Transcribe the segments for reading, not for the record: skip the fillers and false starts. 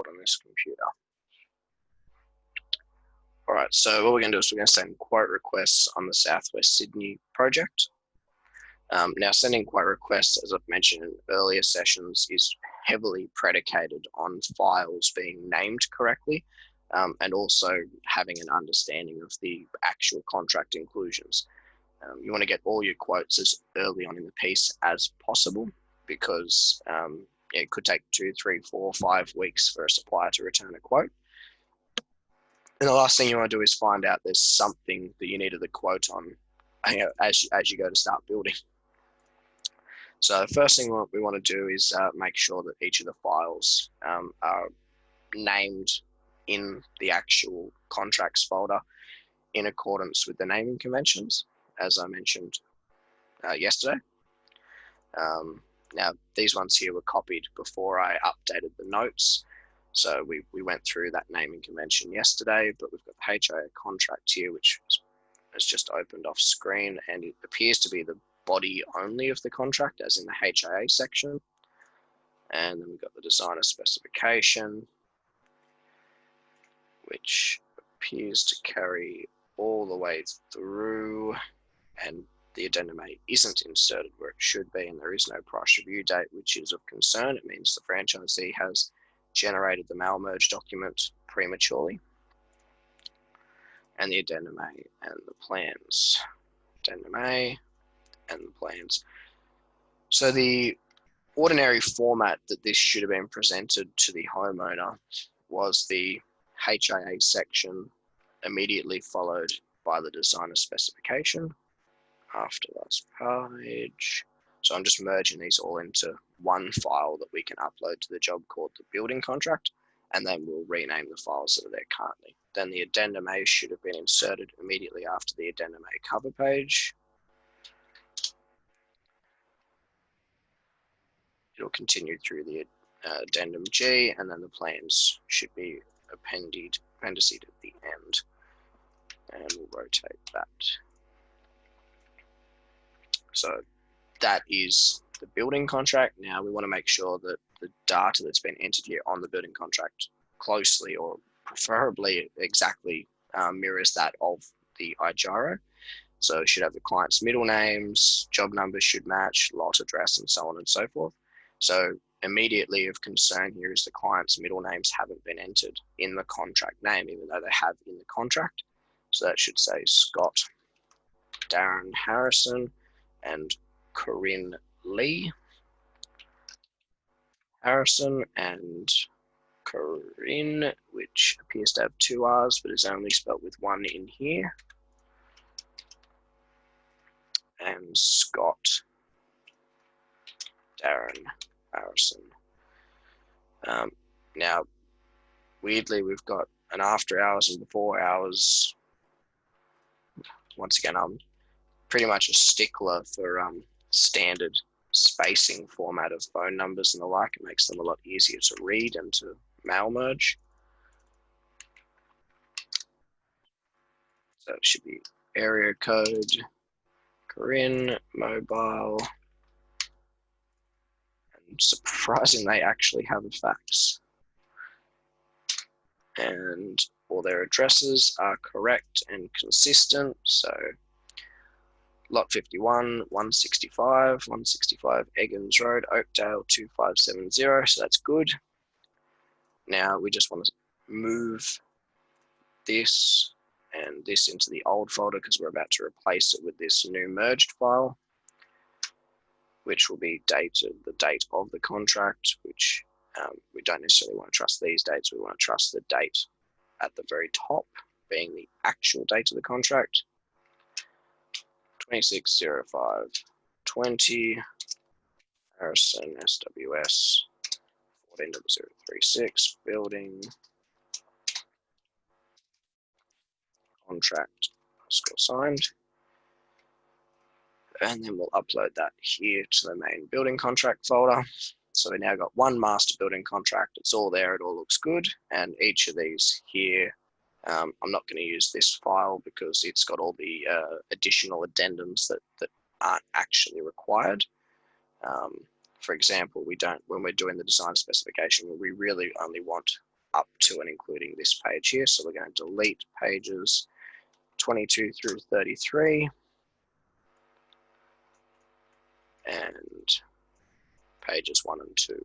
record on this computer. All right, so what we're going to do is we're going to send quote requests on the Southwest Sydney project. Now, sending quote requests, as I've mentioned in earlier sessions, is heavily predicated on files being named correctly, and also having an understanding of the actual contract inclusions. You want to get all your quotes as early on in the piece as possible, because it could take 2, 3, 4, 5 weeks for a supplier to return a quote. And the last thing you want to do is find out there's something that you needed the quote on, as you go to start building. So the first thing we want to do is make sure that each of the files are named in the actual contracts folder in accordance with the naming conventions, as I mentioned yesterday. Now, these ones here were copied before I updated the notes. So we went through that naming convention yesterday, but we've got the HIA contract here, which has just opened off screen, and it appears to be the body only of the contract, as in the HIA section. And then we've got the designer specification, which appears to carry all the way through, and the addendum A isn't inserted where it should be, and there is no price review date, which is of concern. It means the franchisee has generated the mail merge document prematurely. And the addendum A and the plans. Addendum A and the plans. So the ordinary format that this should have been presented to the homeowner was the HIA section immediately followed by the designer specification after last page. So I'm just merging these all into one file that we can upload to the job called the building contract, and then we'll rename the files that are there currently. Then the addendum A should have been inserted immediately after the addendum A cover page. It'll continue through the addendum G, and then the plans should be appendiced at the end. And we'll rotate that. So that is the building contract. Now we want to make sure that the data that's been entered here on the building contract closely, or preferably exactly, mirrors that of the iGyro. So it should have the client's middle names, job numbers should match, lot address, and so on and so forth. So immediately of concern here is the client's middle names haven't been entered in the contract name, even though they have in the contract. So that should say Scott, Darren Harrison, and Corinne Lee. Harrison and Corinne, which appears to have 2 R's, but is only spelled with 1 in here. And Scott, Darren Harrison. Now, weirdly, we've got an after hours and before hours. Once again, I'm pretty much a stickler for standard spacing format of phone numbers and the like. It makes them a lot easier to read and to mail merge. So it should be area code, Corinne, mobile, and surprising they actually have a fax. And all their addresses are correct and consistent. So Lot 51, 165 Eggins Road, Oakdale 2570. So that's good. Now we just want to move this and this into the old folder because we're about to replace it with this new merged file, which will be dated the date of the contract, which we don't necessarily want to trust these dates. We want to trust the date at the very top being the actual date of the contract. 260520 Harrison SWS 140036 building contract score signed, and then we'll upload that here to the main building contract folder. So we now got one master building contract. It's all there. It all looks good, and each of these here, I'm not going to use this file because it's got all the additional addendums that aren't actually required. For example, when we're doing the design specification, we really only want up to and including this page here. So we're going to delete pages 22 through 33 and pages 1 and 2.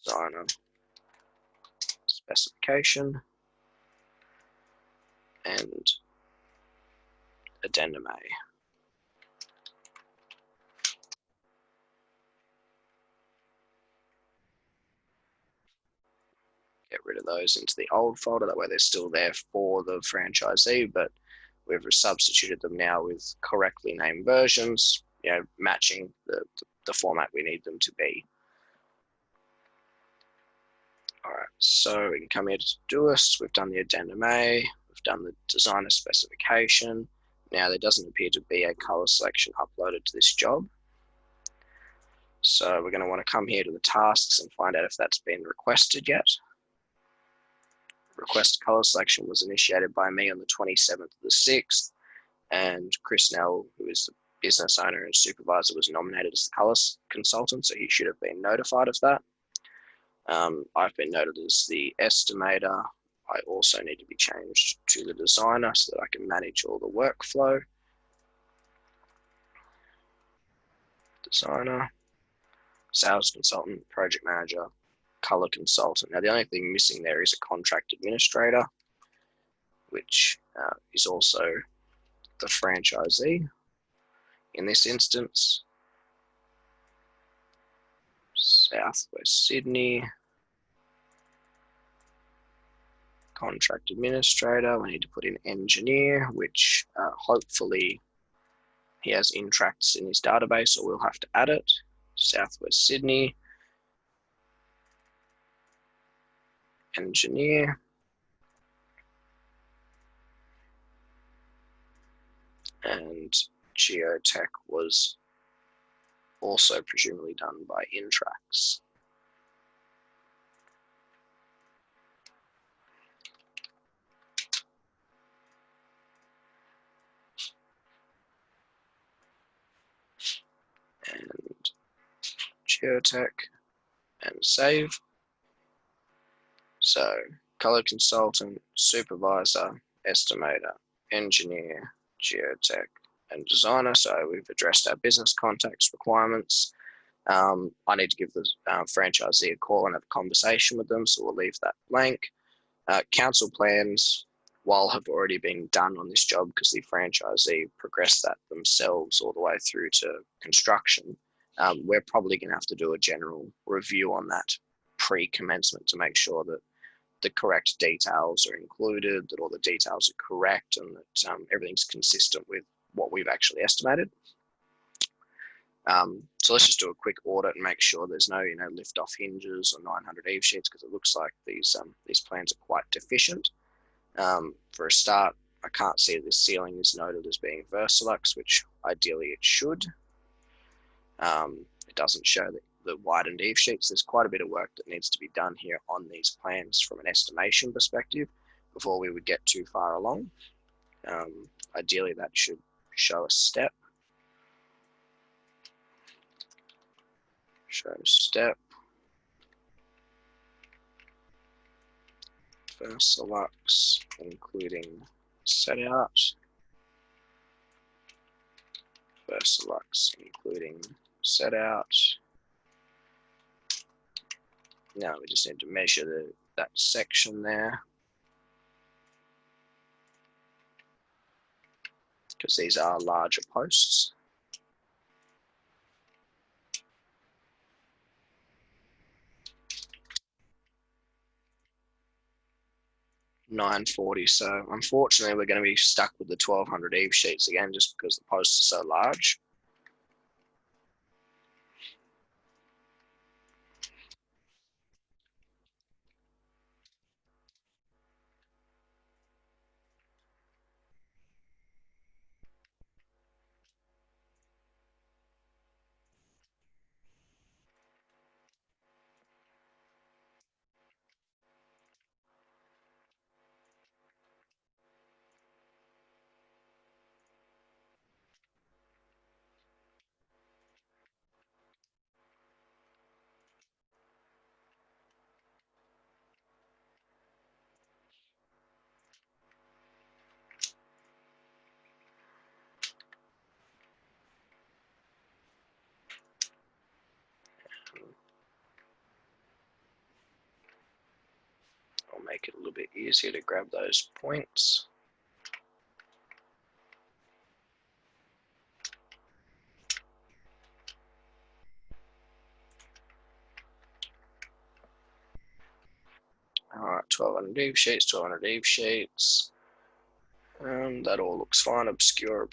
Designer specification and addendum A. Get rid of those into the old folder, that way they're still there for the franchisee, but we've substituted them now with correctly named versions, matching the format we need them to be. All right, so we can come here to Todoist. We've done the addendum A, we've done the designer specification. Now there doesn't appear to be a color selection uploaded to this job. So we're going to want to come here to the tasks and find out if that's been requested yet. Request color selection was initiated by me on the 27th of the 6th, and Chris Nell, who is the business owner and supervisor, was nominated as the color consultant, so he should have been notified of that. I've been noted as the estimator. I also need to be changed to the designer so that I can manage all the workflow. Designer, sales consultant, project manager, color consultant. Now the only thing missing there is a contract administrator, which is also the franchisee in this instance. Southwest Sydney, contract administrator. We need to put in engineer, which hopefully he has Intracts in his database, or we'll have to add it. Southwest Sydney, engineer. And geotech was also presumably done by Intracts. And geotech and save. So color consultant, supervisor, estimator, engineer, geotech, and designer. So we've addressed our business contacts requirements. I need to give the franchisee a call and have a conversation with them, so we'll leave that blank. Council plans, while have already been done on this job because the franchisee progressed that themselves all the way through to construction, we're probably going to have to do a general review on that pre-commencement to make sure that the correct details are included, that all the details are correct, and that everything's consistent with what we've actually estimated. So let's just do a quick audit and make sure there's no, lift off hinges or 900 eave sheets, because it looks like these plans are quite deficient. For a start, I can't see this ceiling is noted as being Versalux, which ideally it should. It doesn't show the widened eave sheets. There's quite a bit of work that needs to be done here on these plans from an estimation perspective before we would get too far along. Ideally, that should show a step. Show step. Versalux, including set out. Versalux, including set out. Now we just need to measure that section there, because these are larger posts. 940. So unfortunately, we're going to be stuck with the 1200 eave sheets again, just because the posts are so large. make it a little bit easier to grab those points. All right, 1200 Eve sheets, 1200 Eve sheets. That all looks fine. Obscure.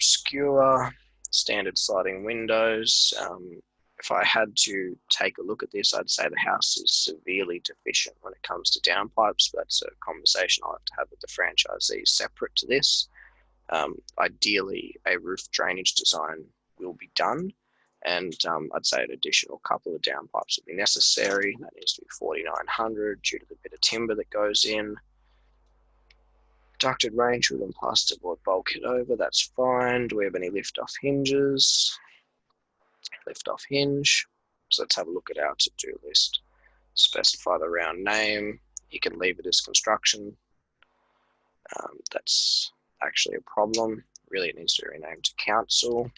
Standard sliding windows. If I had to take a look at this, I'd say the house is severely deficient when it comes to downpipes, but that's a conversation I'll have to have with the franchisee separate to this. Ideally, a roof drainage design will be done, and I'd say an additional couple of downpipes would be necessary. That needs to be 4,900 due to the bit of timber that goes in. Ducted range with and plasterboard bulkhead over, that's fine. Do we have any lift-off hinges? Lift-off hinge. So let's have a look at our to-do list. Specify the round name. You can leave it as construction. That's actually a problem. Really, it needs to be renamed to council.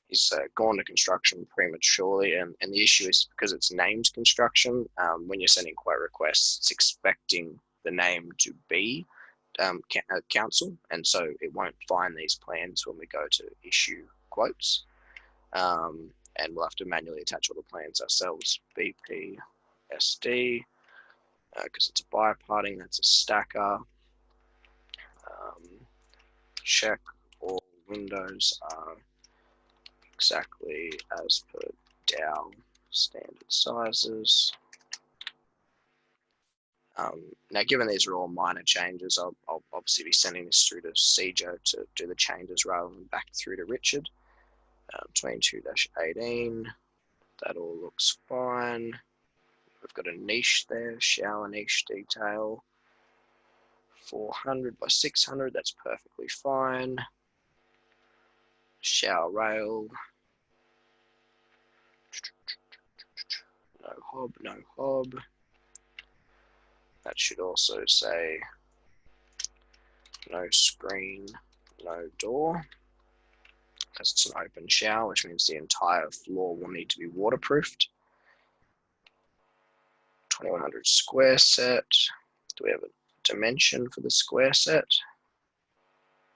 He's gone to construction prematurely, and the issue is because it's named construction, when you're sending quote requests, it's expecting the name to be council, and so it won't find these plans when we go to issue quotes, and we'll have to manually attach all the plans ourselves. BP SD, because it's a biparting, that's a stacker. Check all windows are exactly as per DAO standard sizes. Now, given these are all minor changes, I'll obviously be sending this through to CJO to do the changes rather than back through to Richard. 22-18, that all looks fine. We've got a niche there, shower niche detail. 400 by 600, that's perfectly fine. Shower rail. No hob, no hob. That should also say no screen, no door, because it's an open shower, which means the entire floor will need to be waterproofed. 2100 square set. Do we have a dimension for the square set?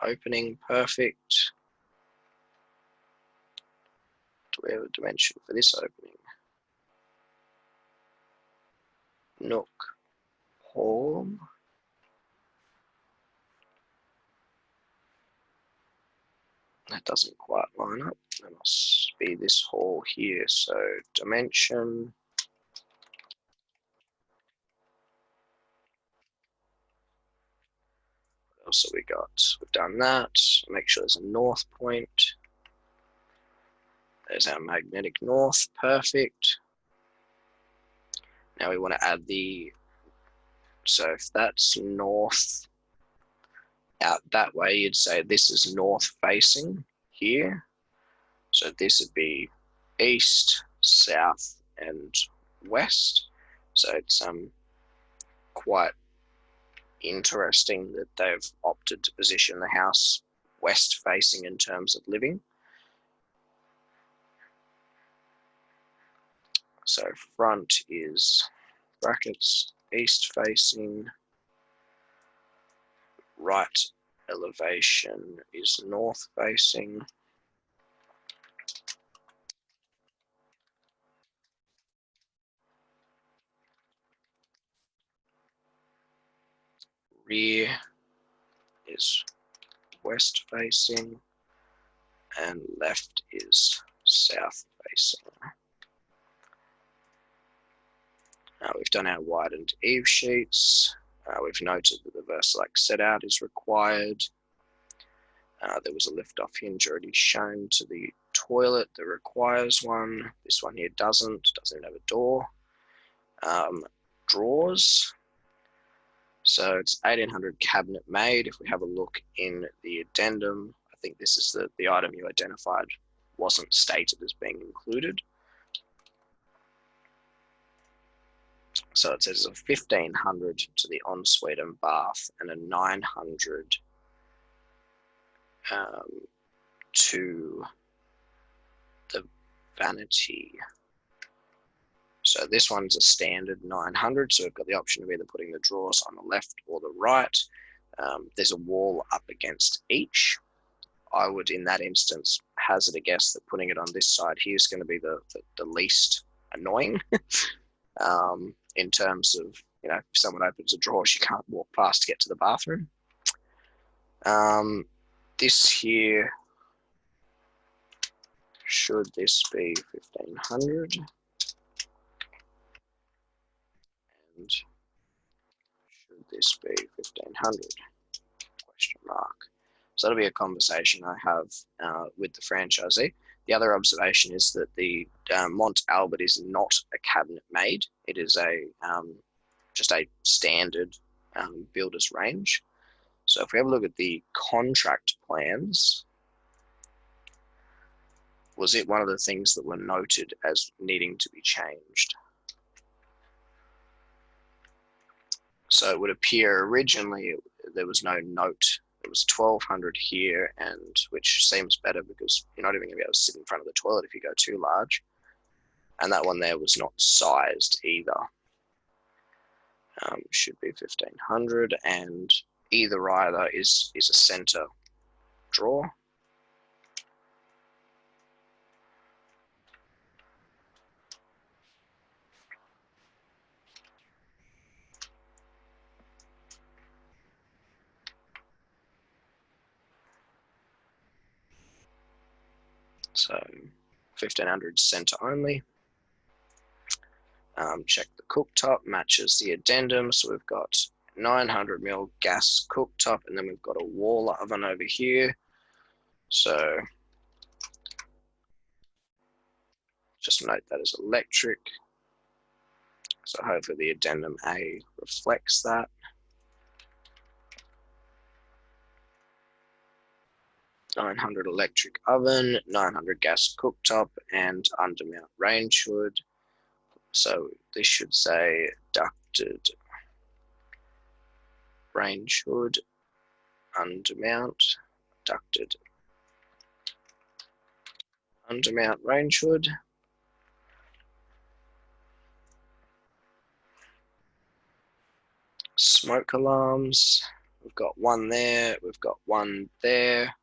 Opening, perfect. Do we have a dimension for this opening? Nook, hall. That doesn't quite line up. There must be this hall here. So dimension. What else have we got? We've done that. Make sure there's a north point. There's our magnetic north. Perfect. Now we want to add the, so if that's north out that way, you'd say this is north facing here. So this would be east, south, and west. So it's quite interesting that they've opted to position the house west facing in terms of living. So front is brackets, east facing, right elevation is north facing. Rear is west facing, and left is south facing. We've done our widened eave sheets. We've noted that the Versalux set out is required. There was a lift-off hinge already shown to the toilet that requires one. This one here doesn't even have a door. Drawers. So it's 1800 cabinet made. If we have a look in the addendum, I think this is the item you identified wasn't stated as being included. So it says a 1500 to the ensuite and bath, and a 900 to the vanity. So this one's a standard 900. So we've got the option of either putting the drawers on the left or the right. There's a wall up against each. I would, in that instance, hazard a guess that putting it on this side here is going to be the least annoying in terms of, if someone opens a drawer, she can't walk past to get to the bathroom. This here, should this be 1500? And should this be 1500? Question mark. So that'll be a conversation I have with the franchisee. The other observation is that the Mont Albert is not a cabinet made. It is just a standard builder's range. So if we have a look at the contract plans, was it one of the things that were noted as needing to be changed? So it would appear originally there was no note. It was 1200 here, and which seems better because you're not even going to be able to sit in front of the toilet if you go too large. And that one there was not sized either. Should be 1500, and either is a center drawer. So 1500 center only. Check the cooktop, matches the addendum. So we've got 900 mil gas cooktop, and then we've got a wall oven over here. So just note that as electric. So hopefully the addendum A reflects that. $900 electric oven, 900 gas cooktop, and undermount range hood. So this should say ducted range hood, undermount, ducted undermount range hood. Smoke alarms, we've got one there, we've got one there,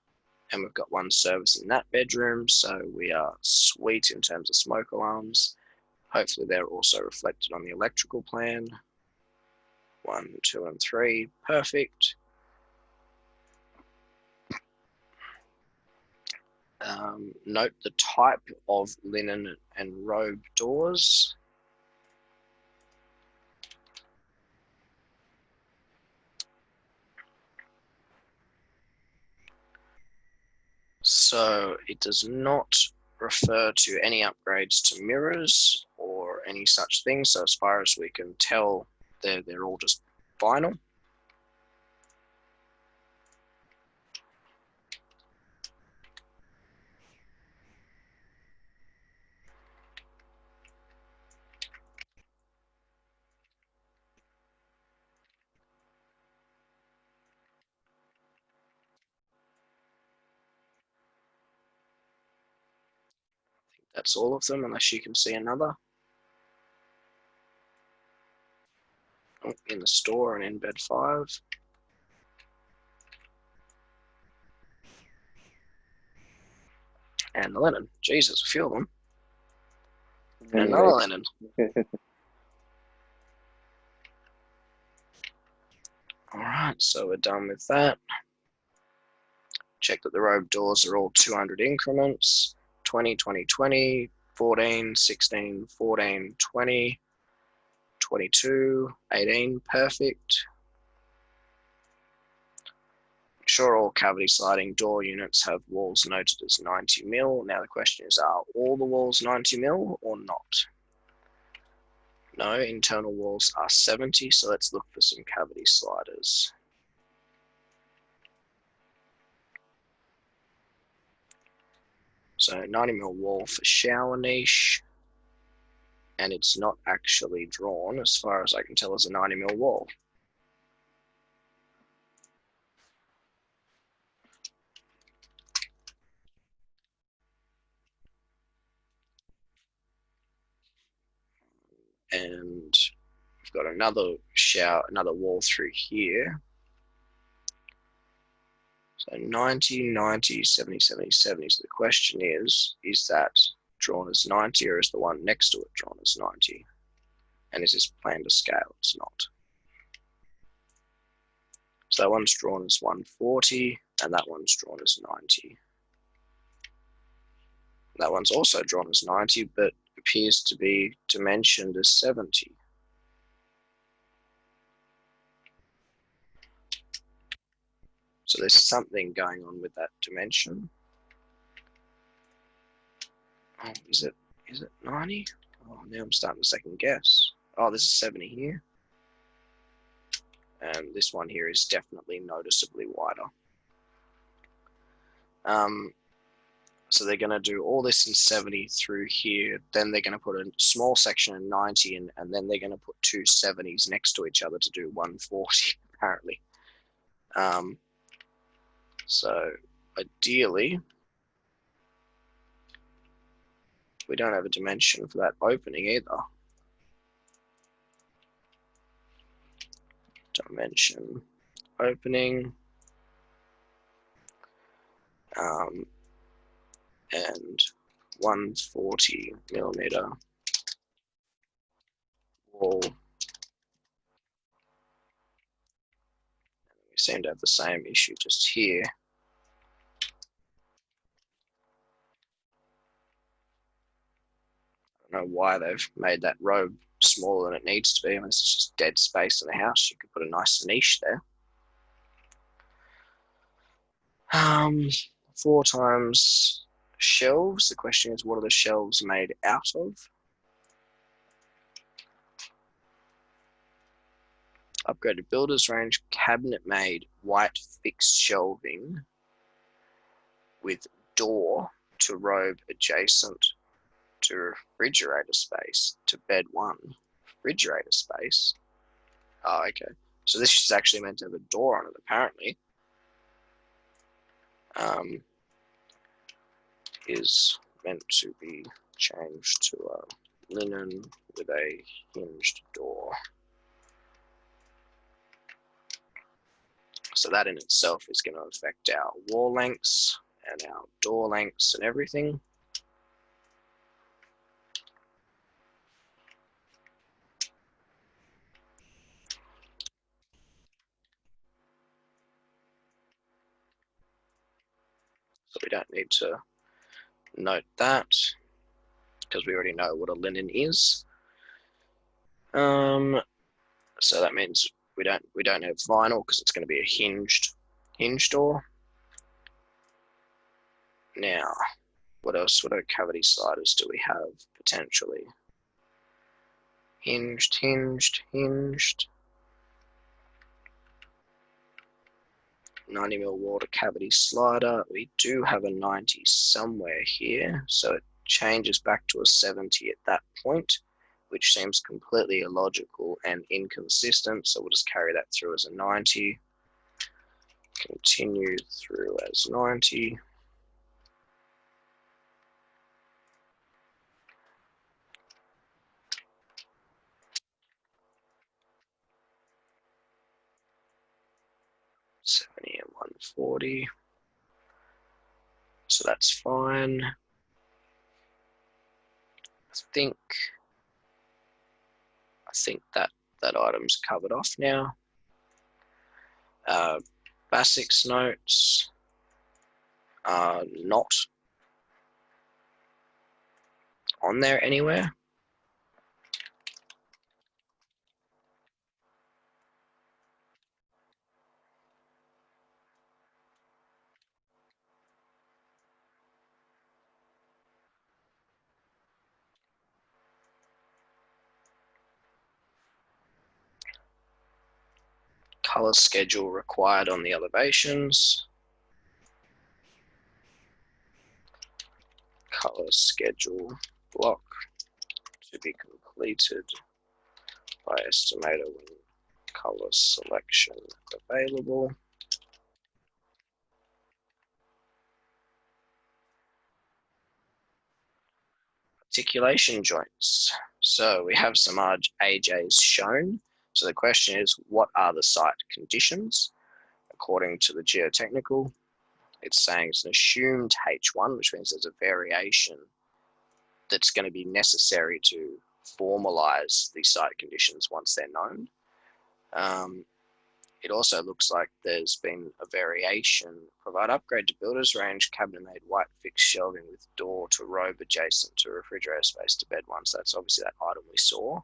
and we've got one service in that bedroom. So we are sweet in terms of smoke alarms. Hopefully they're also reflected on the electrical plan. 1, 2, and 3, perfect. Note the type of linen and robe doors. So it does not refer to any upgrades to mirrors or any such thing. So as far as we can tell, they're all just vinyl. That's all of them, unless you can see another. Oh, in the store and in bed 5. And the linen. Jesus, a few of them. And another linen. All right, so we're done with that. Check that the robe doors are all 200 increments. 20, 20, 20, 14, 16, 14, 20, 22, 18, perfect. Sure, all cavity sliding door units have walls noted as 90 mil. Now the question is, are all the walls 90 mil or not? No, internal walls are 70, so let's look for some cavity sliders. So 90 mil wall for shower niche, and it's not actually drawn, as far as I can tell, as a 90 mil wall. And we've got another shower, another wall through here. So 90, 90, 70, 70, 70. So the question is that drawn as 90, or is the one next to it drawn as 90? And is this planned to scale? It's not. So that one's drawn as 140, and that one's drawn as 90. That one's also drawn as 90, but appears to be dimensioned as 70. So there's something going on with that dimension. Oh, is it 90? Oh, now I'm starting to second guess. Oh, this is 70 here. And this one here is definitely noticeably wider. So they're going to do all this in 70 through here. Then they're going to put a small section in 90 in, and then they're going to put two 70s next to each other to do 140, apparently. So ideally, we don't have a dimension for that opening either. Dimension opening. And 140 millimeter wall. We seem to have the same issue just here. I don't know why they've made that row smaller than it needs to be. I mean, it's just dead space in the house. You could put a nice niche there. 4 times shelves. The question is, what are the shelves made out of? Upgraded builders range, cabinet made white fixed shelving with door to robe adjacent to refrigerator space to bed 1. Refrigerator space. Oh, okay. So this is actually meant to have a door on it, apparently. Is meant to be changed to a linen with a hinged door. So that in itself is going to affect our wall lengths and our door lengths and everything. So we don't need to note that because we already know what a linen is. So that means we don't have vinyl because it's going to be a hinged door. Now, what else? What other cavity sliders do we have potentially? Hinged. 90 mil water cavity slider. We do have a 90 somewhere here, so it changes back to a 70 at that point, which seems completely illogical and inconsistent. So we'll just carry that through as a 90. Continue through as 90. And 140. So that's fine. I think that item's covered off now. Basics notes are not on there anywhere. Color schedule required on the elevations. Color schedule block to be completed by estimator when color selection available. Articulation joints. So we have some AJs shown. So the question is, what are the site conditions? According to the geotechnical, it's saying it's an assumed H1, which means there's a variation that's going to be necessary to formalize the site conditions once they're known. It also looks like there's been a variation. Provide upgrade to builder's range, cabinet-made white fixed shelving with door to robe adjacent to refrigerator space to bed one. So that's obviously that item we saw.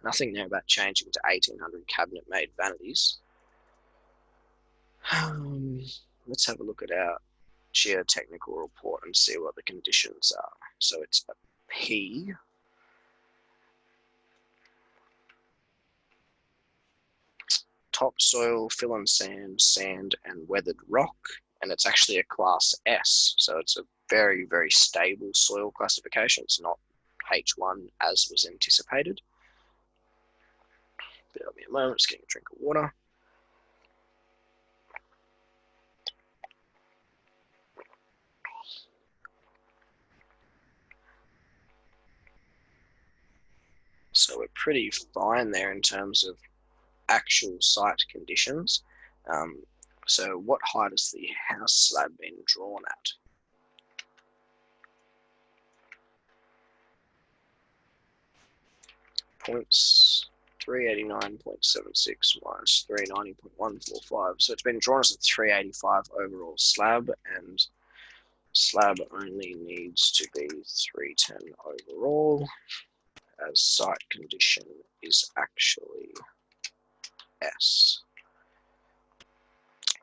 Nothing there about changing to 1800 cabinet-made vanities. Let's have a look at our geotechnical report and see what the conditions are. So it's a P. Topsoil, fill and sand, sand and weathered rock, and it's actually a class S, so it's a very, very stable soil classification. It's not H1 as was anticipated. Bear with me a moment, just getting a drink of water. So we're pretty fine there in terms of actual site conditions. So what height has the house slab been drawn at? Points 389.76 minus 390.145. So it's been drawn as a 385 overall slab, and slab only needs to be 310 overall, as site condition is actually S.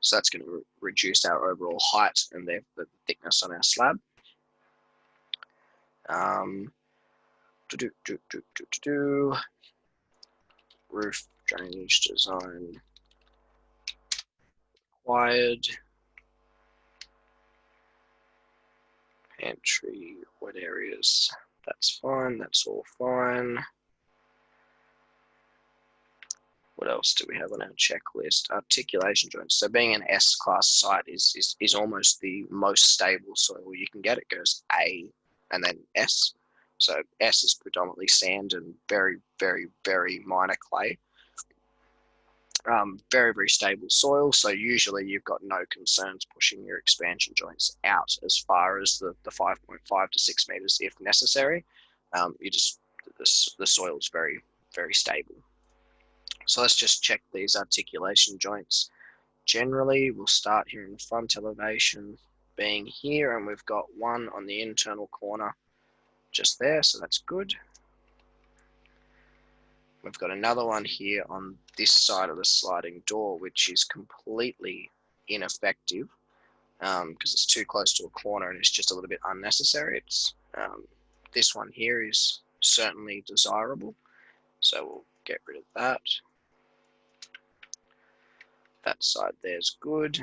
So that's going to reduce our overall height and therefore the thickness on our slab. Roof drainage design required. Pantry, wet areas, that's fine, that's all fine. What else do we have on our checklist? Articulation joints. So being an S-class site is almost the most stable soil you can get. It goes A and then S. So S is predominantly sand and very, very, very minor clay. Very, very stable soil. So usually you've got no concerns pushing your expansion joints out as far as the 5.5 to 6 meters if necessary. The soil is very, very stable. So let's just check these articulation joints. Generally, we'll start here in the front elevation being here, and we've got one on the internal corner just there, so that's good. We've got another one here on this side of the sliding door, which is completely ineffective because it's too close to a corner and it's just a little bit unnecessary. It's this one here is certainly desirable, so we'll get rid of that. That side there's good.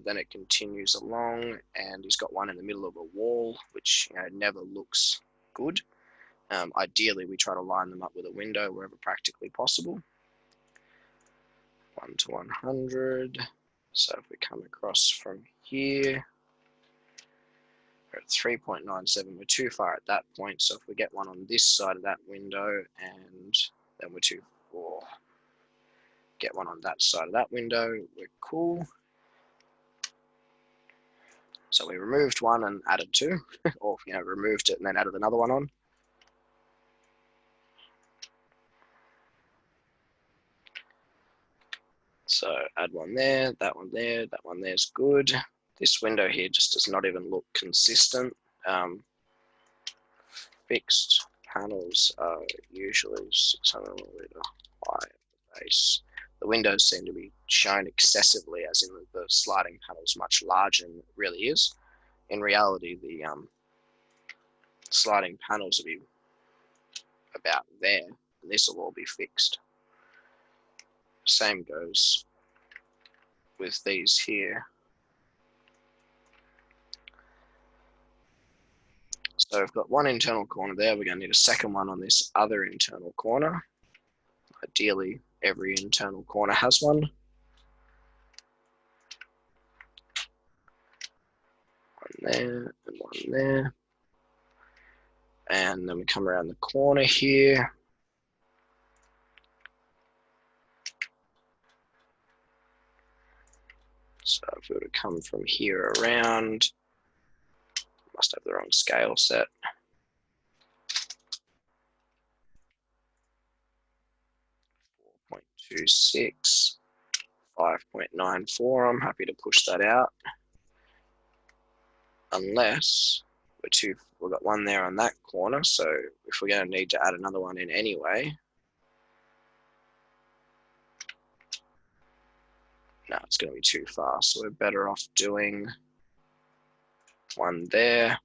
Then it continues along, and he's got one in the middle of a wall, which never looks good. Ideally, we try to line them up with a window wherever practically possible. 1 to 100. So if we come across from here, we're at 3.97. We're too far at that point. So if we get one on this side of that window, and then we're too far. Get one on that side of that window, we're cool. So we removed one and added two, or removed it and then added another one on. So add one there, that one there's good. This window here just does not even look consistent. Fixed panels are usually 600 millimeter high base. The windows seem to be shown excessively, as in the sliding panel is much larger than it really is. In reality, the sliding panels will be about there, and this will all be fixed. Same goes with these here. So we've got one internal corner there. We're going to need a second one on this other internal corner. Ideally, every internal corner has one. One there and one there. And then we come around the corner here. So if we were to come from here around, must have the wrong scale set. 4.26, 5.94. I'm happy to push that out. Unless we've got one there on that corner. So if we're going to need to add another one in anyway, no, it's going to be too far. So we're better off doing one there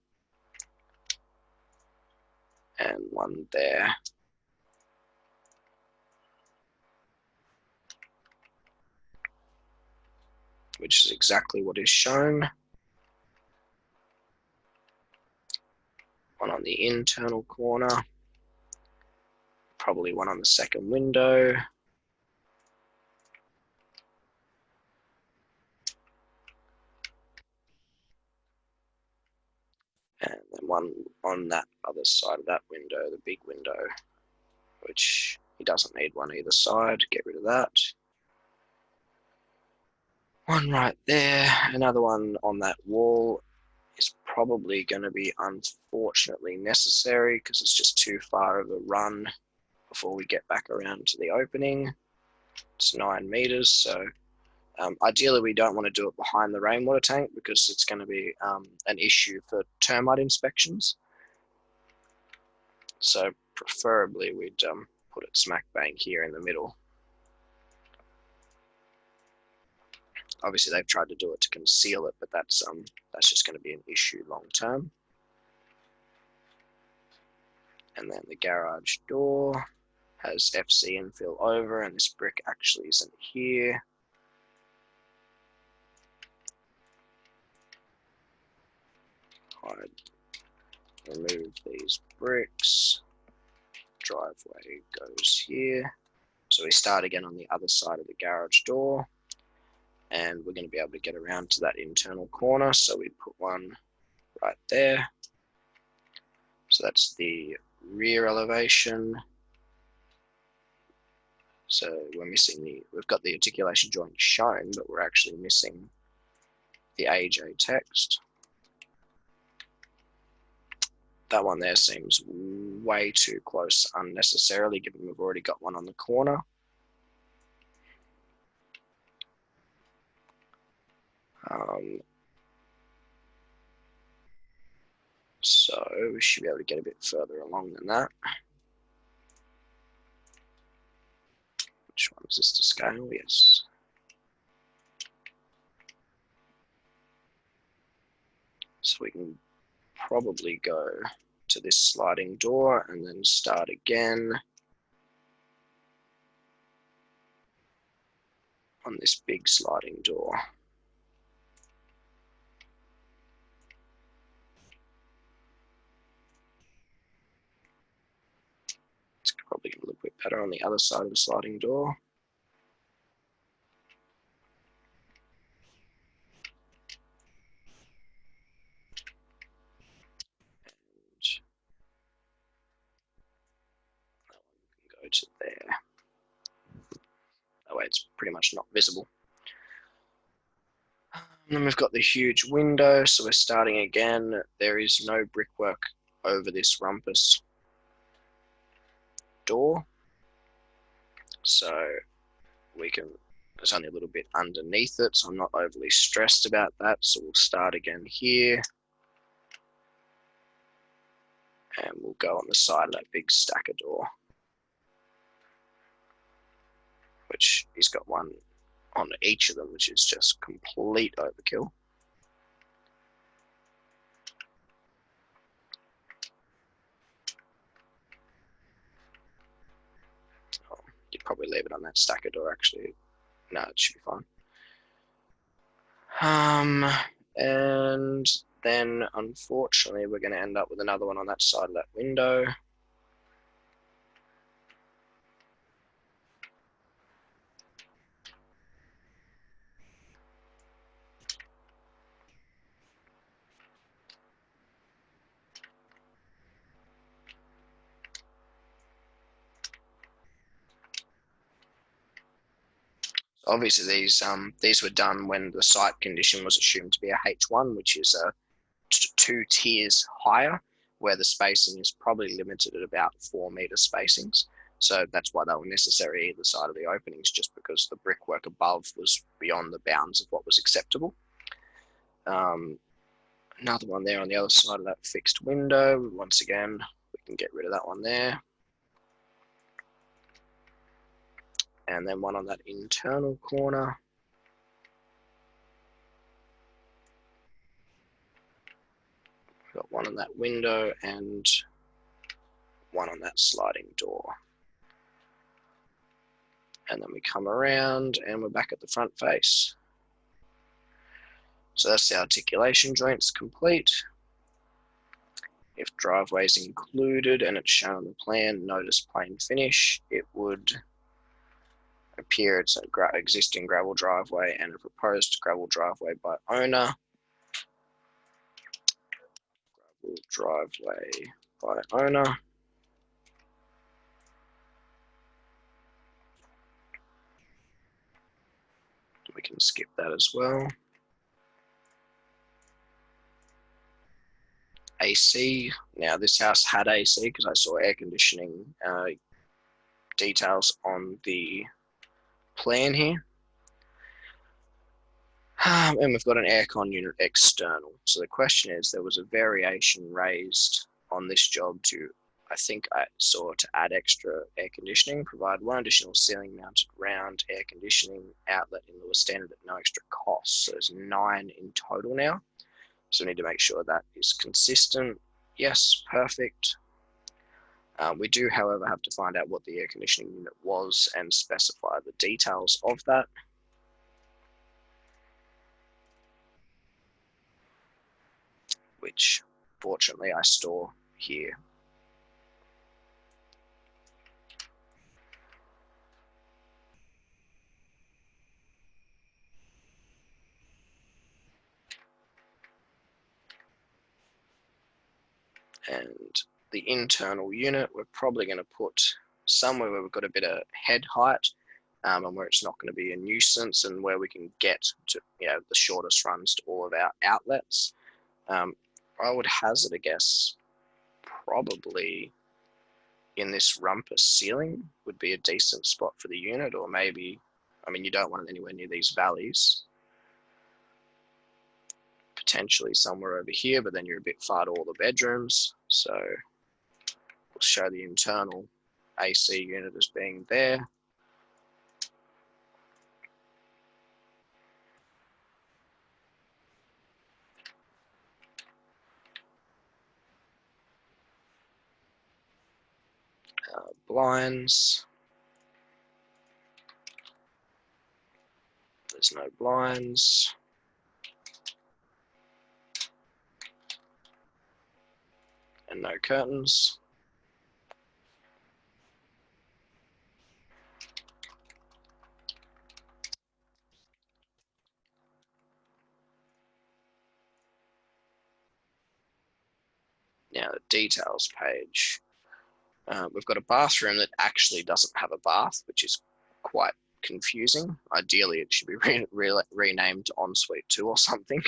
and one there. Which is exactly what is shown. One on the internal corner, probably one on the second window. And then one on that other side of that window, the big window, which he doesn't need one either side. Get rid of that. One right there, another one on that wall is probably going to be unfortunately necessary because it's just too far of a run before we get back around to the opening. It's 9 meters, so ideally we don't want to do it behind the rainwater tank because it's going to be an issue for termite inspections. So preferably we'd put it smack bang here in the middle. Obviously they've tried to do it to conceal it, but that's just going to be an issue long term. And then the garage door has FC infill over, and this brick actually isn't here. I'd remove these bricks. Driveway goes here. So we start again on the other side of the garage door. And we're going to be able to get around to that internal corner. So we put one right there. So that's the rear elevation. So we're missing we've got the articulation joint shown, but we're actually missing the AJ text. That one there seems way too close unnecessarily, given we've already got one on the corner. So we should be able to get a bit further along than that. Which one is this to scale? Yes. So we can probably go to this sliding door and then start again on this big sliding door. It's probably going to look a bit better on the other side of the sliding door. Go to there. That way it's pretty much not visible. And then we've got the huge window, so we're starting again. There is no brickwork over this rumpus door. So we can, there's only a little bit underneath it, so I'm not overly stressed about that. So we'll start again here. And we'll go on the side of that big stacker door, which he's got one on each of them, which is just complete overkill. Oh, you'd probably leave it on that stacker door, actually. No, it should be fine. And then unfortunately, we're going to end up with another one on that side of that window. Obviously, these were done when the site condition was assumed to be a H1, which is a two tiers higher, where the spacing is probably limited at about 4 meter spacings. So that's why they were necessary either side of the openings, just because the brickwork above was beyond the bounds of what was acceptable. Another one there on the other side of that fixed window. Once again, we can get rid of that one there. And then one on that internal corner. We've got one on that window and one on that sliding door. And then we come around and we're back at the front face. So that's the articulation joints complete. If driveway is included and it's shown on the plan, notice plain finish, it would appear it's an existing gravel driveway and a proposed gravel driveway by owner. Gravel driveway by owner. We can skip that as well. AC. Now this house had AC because I saw air conditioning details on the plan here. And we've got an aircon unit external. So the question is, there was a variation raised on this job to, I think I saw, to add extra air conditioning, provide one additional ceiling mounted round air conditioning outlet in Lewis standard at no extra cost. So there's 9 in total now. So we need to make sure that is consistent. Yes, perfect. We do, however, have to find out what the air conditioning unit was and specify the details of that. Which fortunately I store here. And the internal unit, we're probably going to put somewhere where we've got a bit of head height and where it's not going to be a nuisance and where we can get to, you know, the shortest runs to all of our outlets. I would hazard a guess probably in this rumpus ceiling would be a decent spot for the unit, or maybe, I mean, you don't want it anywhere near these valleys. Potentially somewhere over here, but then you're a bit far to all the bedrooms. So we'll show the internal AC unit as being there. Blinds. There's no blinds. And no curtains. Now the details page. We've got a bathroom that actually doesn't have a bath, which is quite confusing. Ideally, it should be renamed Ensuite 2 or something,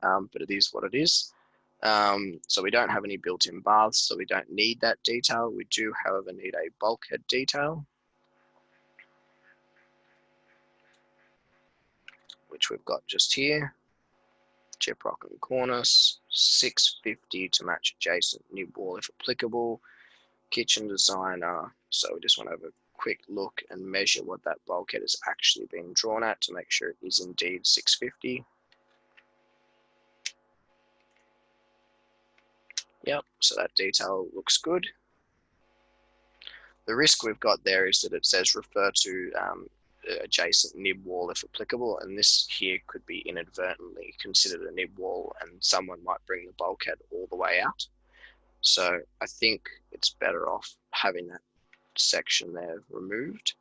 but it is what it is. So we don't have any built-in baths, so we don't need that detail. We do, however, need a bulkhead detail, which we've got just here. Gyprock and cornice, 650 to match adjacent nib wall if applicable. Kitchen designer, so we just want to have a quick look and measure what that bulkhead is actually being drawn at to make sure it is indeed 650. Yep, so that detail looks good. The risk we've got there is that it says refer to adjacent nib wall if applicable, and this here could be inadvertently considered a nib wall and someone might bring the bulkhead all the way out. So I think it's better off having that section there removed.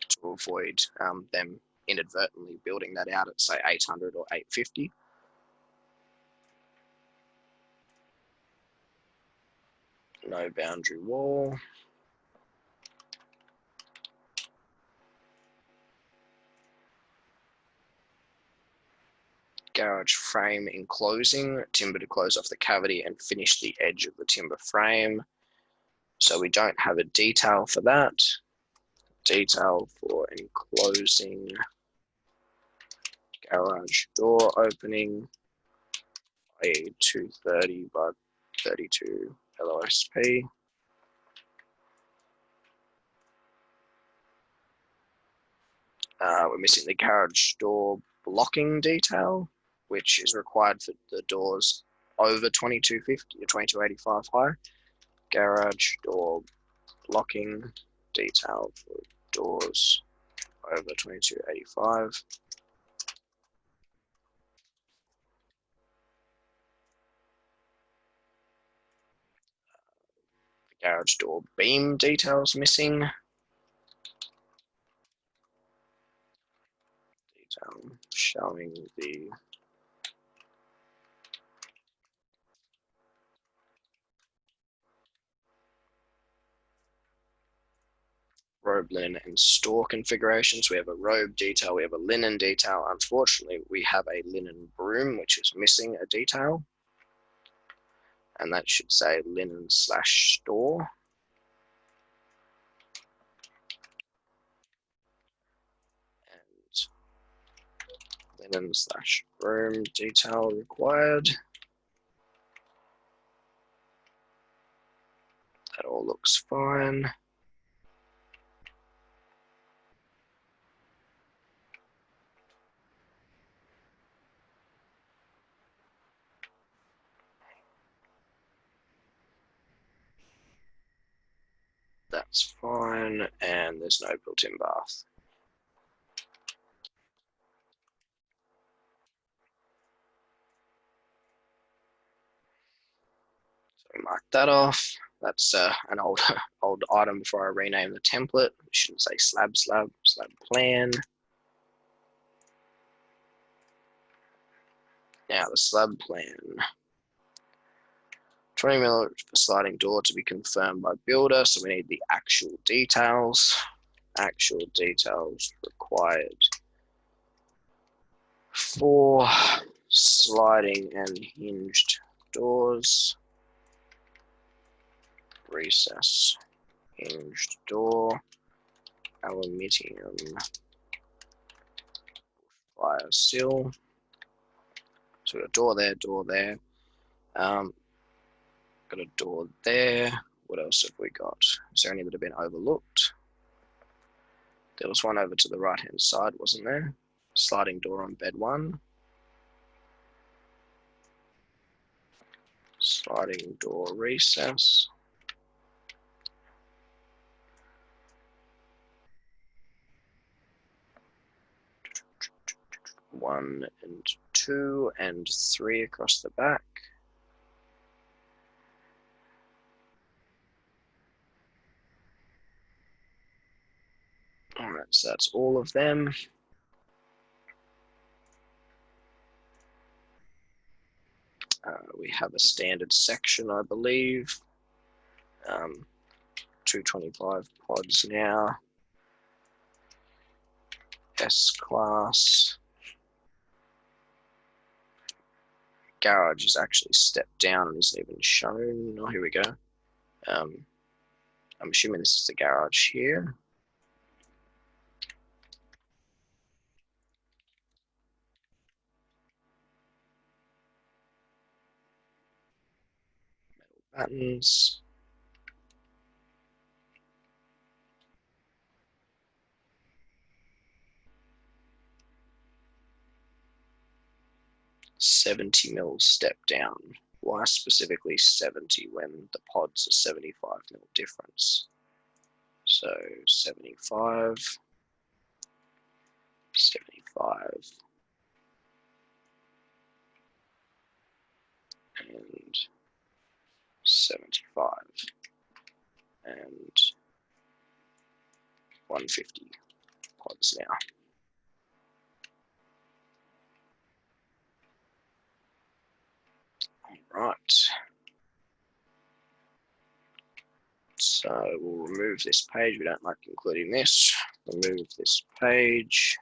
To avoid them inadvertently building that out at, say, 800 or 850. no boundary wall. Garage frame enclosing, timber to close off the cavity and finish the edge of the timber frame. So we don't have a detail for that. Detail for enclosing garage door opening, i.e. 230 by 32 LOSP. We're missing the garage door blocking detail, which is required for the doors over 2250 or 2285 high. Garage door blocking detail for doors over 2285. The garage door beam details missing. Detail showing the robe, linen, and store configurations. We have a robe detail, we have a linen detail. Unfortunately, we have a linen broom, which is missing a detail. And that should say linen/store. And linen/broom detail required. That all looks fine. That's fine, and there's no built-in bath. So we mark that off. That's an old item before I rename the template. We shouldn't say slab plan. Now the slab plan. 20mm for sliding door to be confirmed by builder, so we need the actual details. Actual details required for sliding and hinged doors. Recess, hinged door, aluminium, wire sill. So we've got a door there. Got a door there. What else have we got? Is there any that have been overlooked? There was one over to the right-hand side, wasn't there? Sliding door on bed 1. Sliding door recess. One and 2 and 3 across the back. All right, so that's all of them. We have a standard section, I believe. 225 pods now. S-class. Garage is actually stepped down and isn't even shown. Oh, here we go. I'm assuming this is the garage here. Metal buttons. $70mm step down. Why specifically 70 when the pods are 75mm difference? So 75, 75, and 75, and 150 pods now. All right. So we'll remove this page. We don't like including this. Remove this page.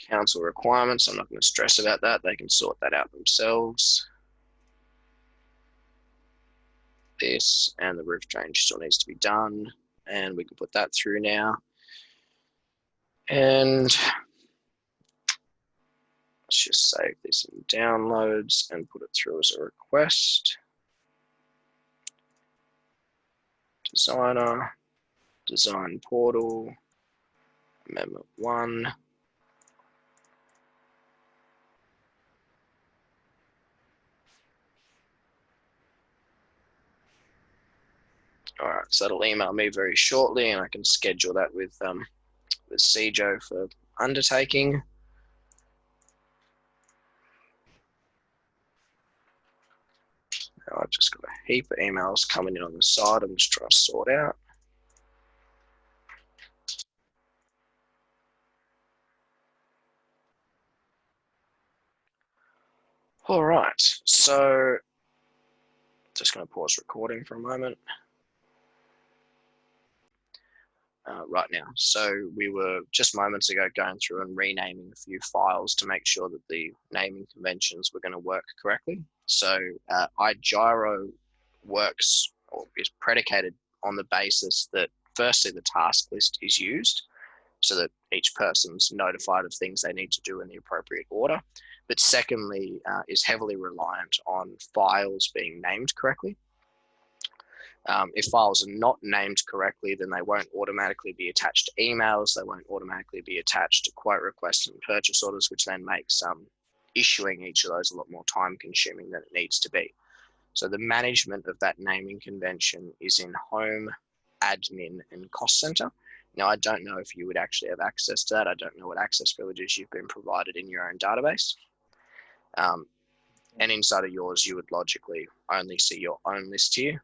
Council requirements. I'm not going to stress about that. They can sort that out themselves. This and the roof drainage still needs to be done. And we can put that through now. And let's just save this in downloads and put it through as a request. Designer, design portal, amendment 1. All right, so that'll email me very shortly, and I can schedule that with CJO for undertaking. Now I've just got a heap of emails coming in on the side. I'm just trying to sort out. All right, so just going to pause recording for a moment. Right now. So we were just moments ago going through and renaming a few files to make sure that the naming conventions were going to work correctly. So iGyro works or is predicated on the basis that firstly the task list is used so that each person's notified of things they need to do in the appropriate order. But secondly, is heavily reliant on files being named correctly. If files are not named correctly, then they won't automatically be attached to emails. They won't automatically be attached to quote requests and purchase orders, which then makes issuing each of those a lot more time consuming than it needs to be. So the management of that naming convention is in home, admin, and cost center. Now, I don't know if you would actually have access to that. I don't know what access privileges you've been provided in your own database. And inside of yours, you would logically only see your own list here.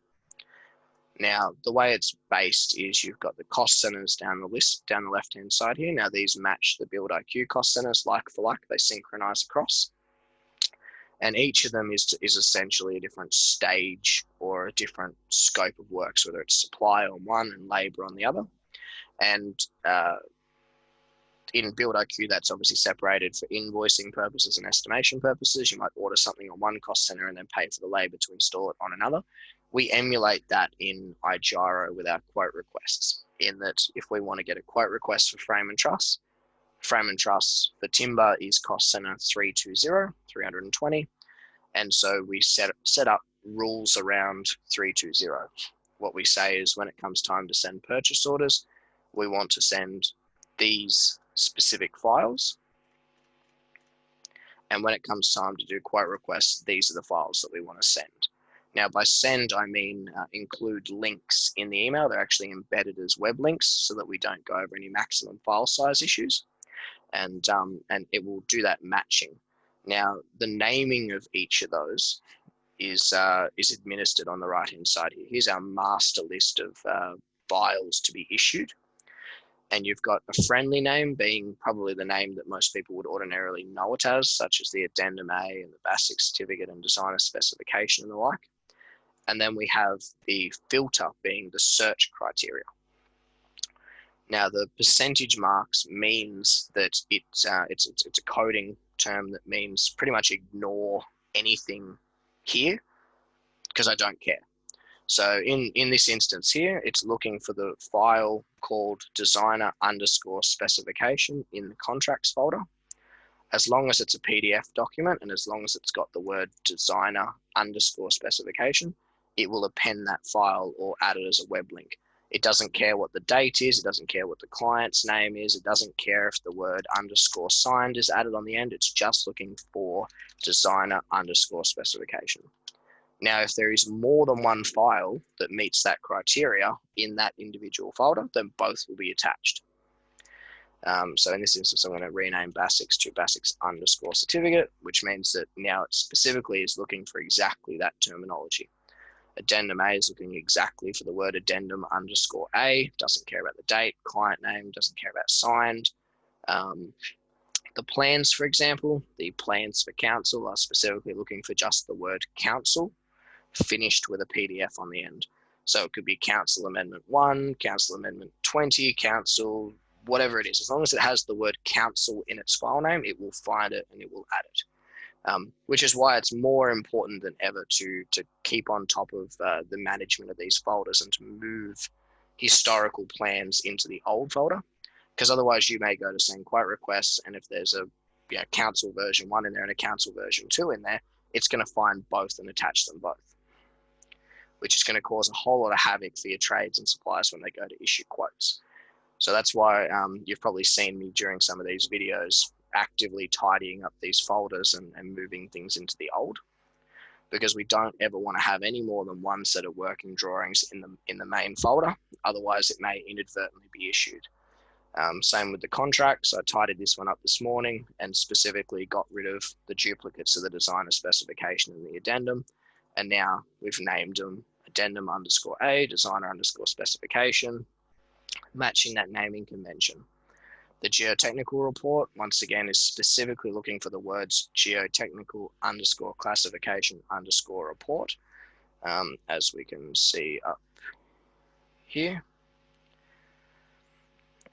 Now, the way it's based is you've got the cost centers down the list, down the left-hand side here. Now, these match the Build IQ cost centers like for like, they synchronize across. And each of them is essentially a different stage or a different scope of works, whether it's supply on one and labor on the other. And in Build IQ, that's obviously separated for invoicing purposes and estimation purposes. You might order something on one cost center and then pay for the labor to install it on another. We emulate that in iGyro with our quote requests, in that if we want to get a quote request for frame and truss for timber is cost center 320, and so we set up rules around 320. What we say is when it comes time to send purchase orders, we want to send these specific files. And when it comes time to do quote requests, these are the files that we want to send. Now, by send, I mean include links in the email. They're actually embedded as web links so that we don't go over any maximum file size issues. And it will do that matching. Now, the naming of each of those is administered on the right-hand side here. Here's our master list of files to be issued. And you've got a friendly name being probably the name that most people would ordinarily know it as, such as the Addendum A and the BASIC certificate and designer specification and the like. And then we have the filter being the search criteria. Now, the percentage marks means that it's a coding term that means pretty much ignore anything here because I don't care. So in this instance here, it's looking for the file called designer _ specification in the contracts folder. As long as it's a PDF document and as long as it's got the word designer _ specification, it will append that file or add it as a web link. It doesn't care what the date is. It doesn't care what the client's name is. It doesn't care if the word _signed is added on the end. It's just looking for designer _ specification. Now, if there is more than one file that meets that criteria in that individual folder, then both will be attached. So in this instance, I'm going to rename BASICs to BASICs _ certificate, which means that now it specifically is looking for exactly that terminology. Addendum A is looking exactly for the word addendum _A, doesn't care about the date, client name, doesn't care about signed. The The plans, for example, the plans for council are specifically looking for just the word council finished with a PDF on the end. So it could be Council Amendment 1, Council Amendment 20, Council, whatever it is. As long as it has the word council in its file name, it will find it and it will add it. Which is why it's more important than ever to keep on top of the management of these folders and to move historical plans into the old folder. Because otherwise you may go to send quote requests, and if there's a council version 1 in there and a council version 2 in there, it's going to find both and attach them both, which is going to cause a whole lot of havoc for your trades and suppliers when they go to issue quotes. So that's why you've probably seen me during some of these videos actively tidying up these folders and moving things into the old, because we don't ever want to have any more than one set of working drawings in the main folder. Otherwise, it may inadvertently be issued. Same with the contracts. I tidied this one up this morning and specifically got rid of the duplicates of the designer specification and the addendum. And now we've named them addendum _A, designer _specification, matching that naming convention. The geotechnical report, once again, is specifically looking for the words geotechnical _classification _report, as we can see up here.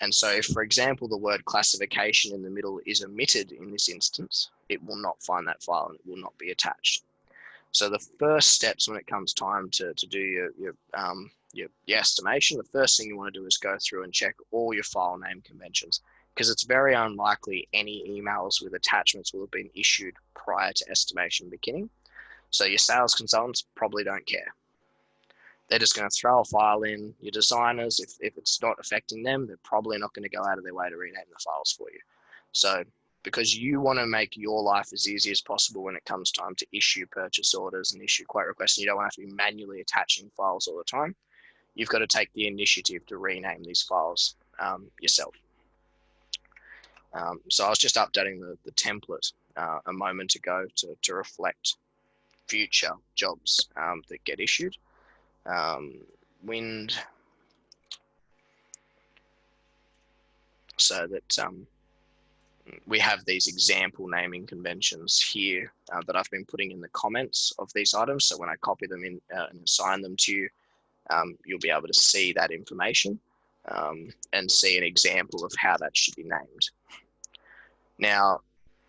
And so if, for example, the word classification in the middle is omitted in this instance, it will not find that file and it will not be attached. So the first steps when it comes time to do your estimation, the first thing you want to do is go through and check all your file name conventions, because it's very unlikely any emails with attachments will have been issued prior to estimation beginning. So your sales consultants probably don't care. They're just going to throw a file in. Your designers, if it's not affecting them, they're probably not going to go out of their way to rename the files for you. So because you want to make your life as easy as possible when it comes time to issue purchase orders and issue quote requests, and you don't want to have to be manually attaching files all the time, you've got to take the initiative to rename these files yourself. So I was just updating the template a moment ago to reflect future jobs that get issued. Wind, so that we have these example naming conventions here that I've been putting in the comments of these items. So when I copy them in and assign them to you, you'll be able to see that information and see an example of how that should be named. Now,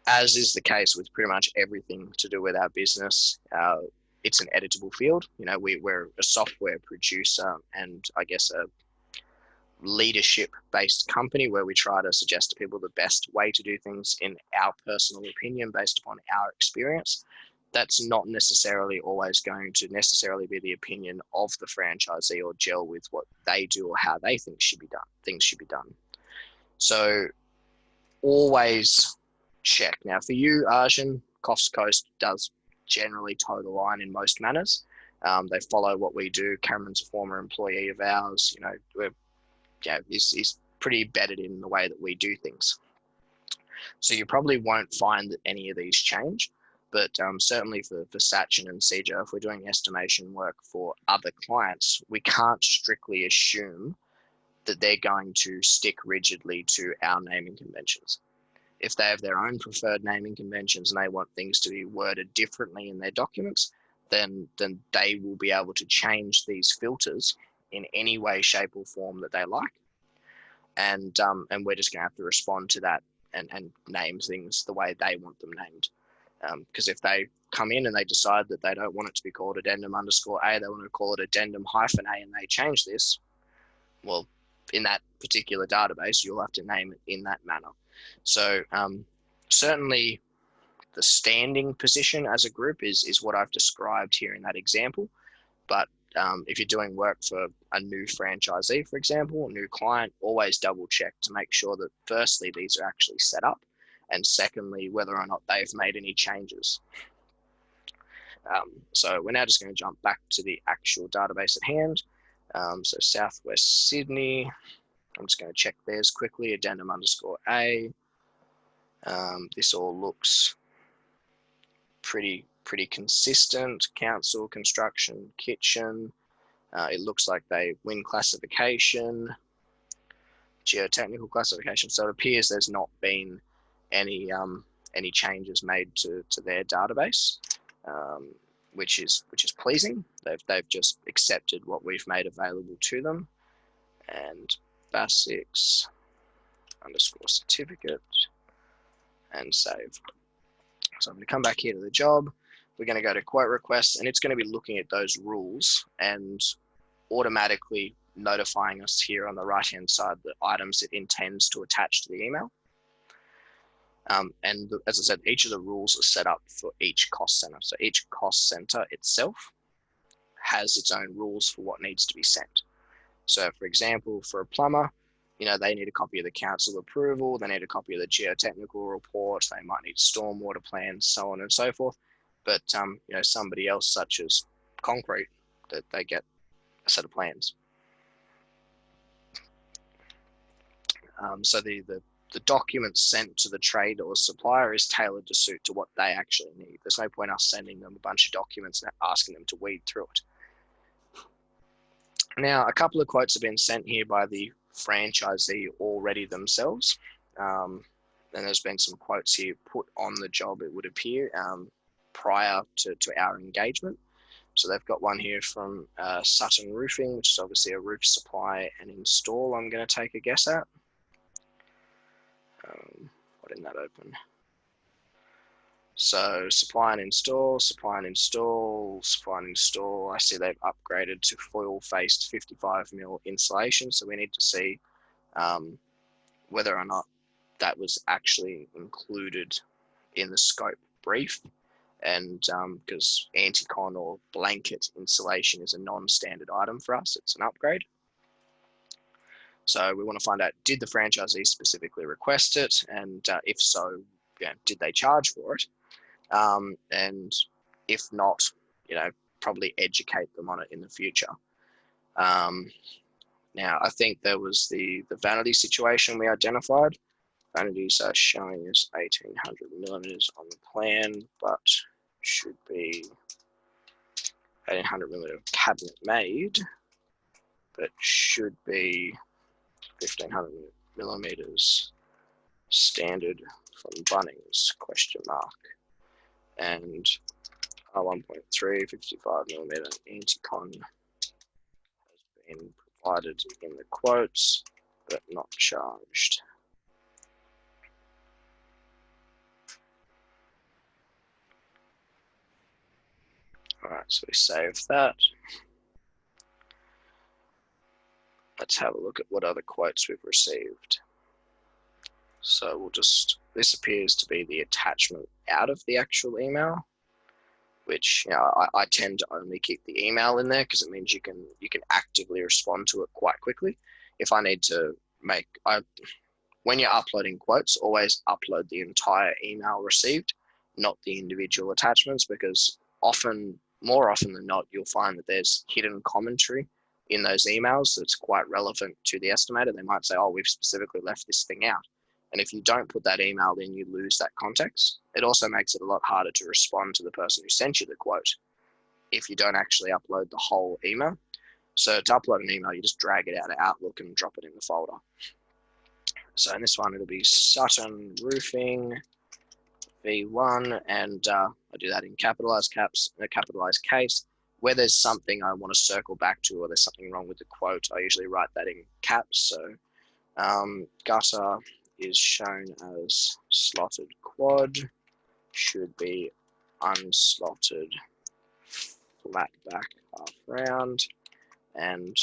as is the case with pretty much everything to do with our business, it's an editable field. We're a software producer and I guess a leadership-based company where we try to suggest to people the best way to do things in our personal opinion based upon our experience. That's not necessarily always going to necessarily be the opinion of the franchisee or gel with what they do or how they think things should be done. So always check. Now for you, Arjun, Cost Coast does generally toe the line in most manners. They follow what we do. Cameron's a former employee of ours. He's pretty embedded in the way that we do things. So you probably won't find that any of these change, but certainly for Sachin and CJ, if we're doing estimation work for other clients, we can't strictly assume that they're going to stick rigidly to our naming conventions. If they have their own preferred naming conventions and they want things to be worded differently in their documents, then they will be able to change these filters in any way, shape, or form that they like. And we're just going to have to respond to that and name things the way they want them named. Because if they come in and they decide that they don't want it to be called addendum _A, they want to call it addendum -A, and they change this, well, in that particular database, you'll have to name it in that manner. So certainly the standing position as a group is what I've described here in that example. But if you're doing work for a new franchisee, for example, a new client, always double check to make sure that firstly, these are actually set up, and secondly, whether or not they've made any changes. So we're now just going to jump back to the actual database at hand. So Southwest Sydney, I'm just going to check theirs quickly, addendum _A. This all looks pretty consistent. Council, construction, kitchen. It looks like they win classification, geotechnical classification. So it appears there's not been any changes made to their database, which is pleasing. They've just accepted what we've made available to them, and basics underscore certificate and save. So I'm going to come back here to the job. We're going to go to quote requests, and it's going to be looking at those rules and automatically notifying us here on the right hand side the items it intends to attach to the email. And as I said, each of the rules are set up for each cost center. So each cost center itself has its own rules for what needs to be sent. So for example, for a plumber, they need a copy of the council approval, they need a copy of the geotechnical report, they might need stormwater plans, so on and so forth. But somebody else, such as concrete, that they get a set of plans. So the document sent to the trade or supplier is tailored to suit to what they actually need. There's no point us sending them a bunch of documents and asking them to weed through it. Now, a couple of quotes have been sent here by the franchisee already themselves. And there's been some quotes here put on the job, it would appear, prior to our engagement. So they've got one here from Sutton Roofing, which is obviously a roof supply and install, I'm going to take a guess at. Why didn't that open? So supply and install, supply and install, supply and install. I see they've upgraded to foil-faced 55mm insulation. So we need to see whether or not that was actually included in the scope brief. And because anti-con or blanket insulation is a non-standard item for us, it's an upgrade. So we want to find out, did the franchisee specifically request it? And if so, did they charge for it? And if not, probably educate them on it in the future. Now, I think there was the vanity situation we identified. Vanities are showing us 1800mm on the plan, but should be 1800mm cabinet made, but should be 1500mm standard from Bunnings, ? And R1.3 55mm anti-con has been provided in the quotes, but not charged. All right, so we save that. Let's have a look at what other quotes we've received. So we'll just, this appears to be the attachment out of the actual email, which I tend to only keep the email in there because it means you can actively respond to it quite quickly. If I need to when you're uploading quotes, always upload the entire email received, not the individual attachments, because more often than not, you'll find that there's hidden commentary in those emails that's quite relevant to the estimator. They might say, oh, we've specifically left this thing out. And if you don't put that email, then you lose that context. It also makes it a lot harder to respond to the person who sent you the quote if you don't actually upload the whole email. So to upload an email, you just drag it out of Outlook and drop it in the folder. So in this one, it'll be Sutton Roofing V1, and I do that in capitalized caps, in a capitalized case. Where there's something I want to circle back to, or there's something wrong with the quote, I usually write that in caps. So gutter is shown as slotted quad, should be unslotted flat back half round, and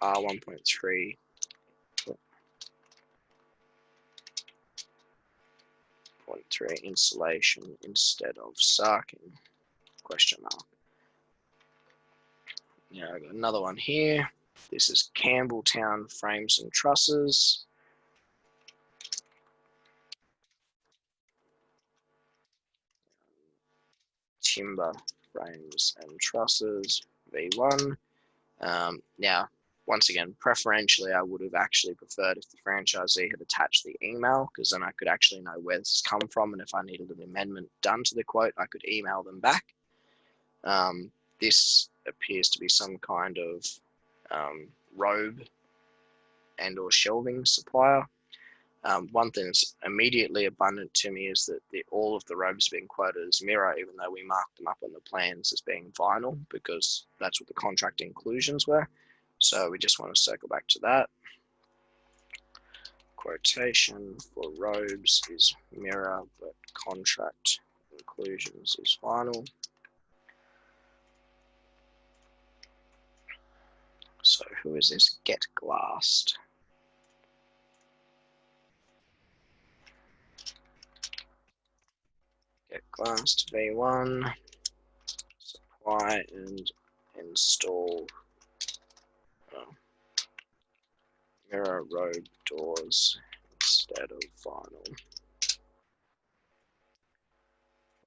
R1.3 insulation instead of sarking, ? Now I've got another one here. This is Campbelltown Frames and Trusses. Timber Frames and Trusses, V1. Now, once again, preferentially, I would have actually preferred if the franchisee had attached the email, because then I could actually know where this has come from, and if I needed an amendment done to the quote, I could email them back. This appears to be some kind of robe and or shelving supplier. One thing that's immediately abundant to me is that all of the robes being quoted as mirror, even though we marked them up on the plans as being vinyl, because that's what the contract inclusions were. So we just want to circle back to that. Quotation for robes is mirror, but contract inclusions is vinyl. So who is this? Get glassed. Get glassed V1. Supply and install mirror robe doors instead of vinyl.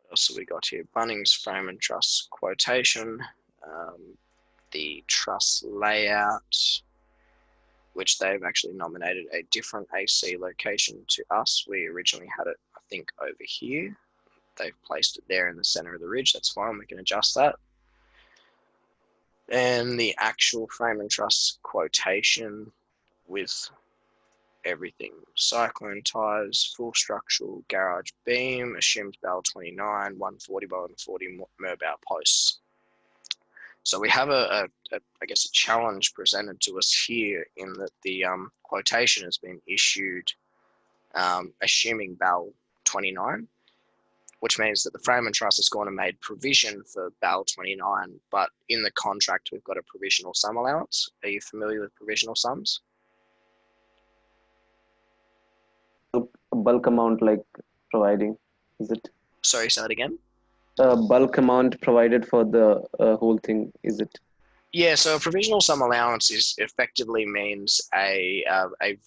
What else have we got here? Bunnings frame and truss quotation. The truss layout, which they've actually nominated a different AC location to us. We originally had it, I think, over here. They've placed it there in the center of the ridge. That's fine, we can adjust that. And the actual frame and truss quotation with everything. Cyclone ties, full structural garage beam, assumed bell 29, 140 by 140 Merbow posts. So we have I guess a challenge presented to us here in that the quotation has been issued assuming bell 29, which means that the frame and truss has gone and made provision for bell 29, but in the contract we've got a provisional sum allowance. Are you familiar with provisional sums? A bulk amount like providing, is it? Sorry, say that again. Bulk amount provided for the whole thing, is it? Yeah, so a provisional sum allowance is effectively means a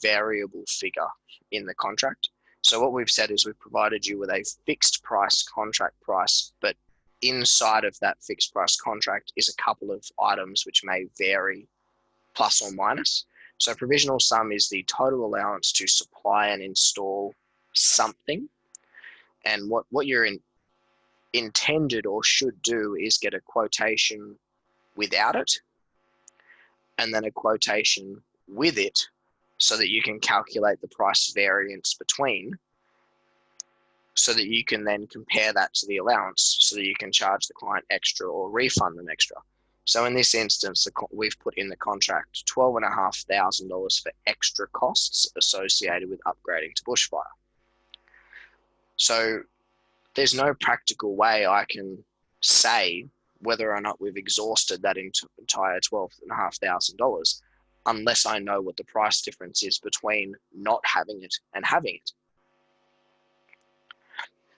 variable figure in the contract. So what we've said is we've provided you with a fixed price contract price, but inside of that fixed price contract is a couple of items which may vary plus or minus. So provisional sum is the total allowance to supply and install something. And what you're intended or should do is get a quotation without it, and then a quotation with it, so that you can calculate the price variance between, so that you can then compare that to the allowance, so that you can charge the client extra or refund them extra. So in this instance, we've put in the contract $12,500 for extra costs associated with upgrading to bushfire. So there's no practical way I can say whether or not we've exhausted that entire $12,500 unless I know what the price difference is between not having it and having it.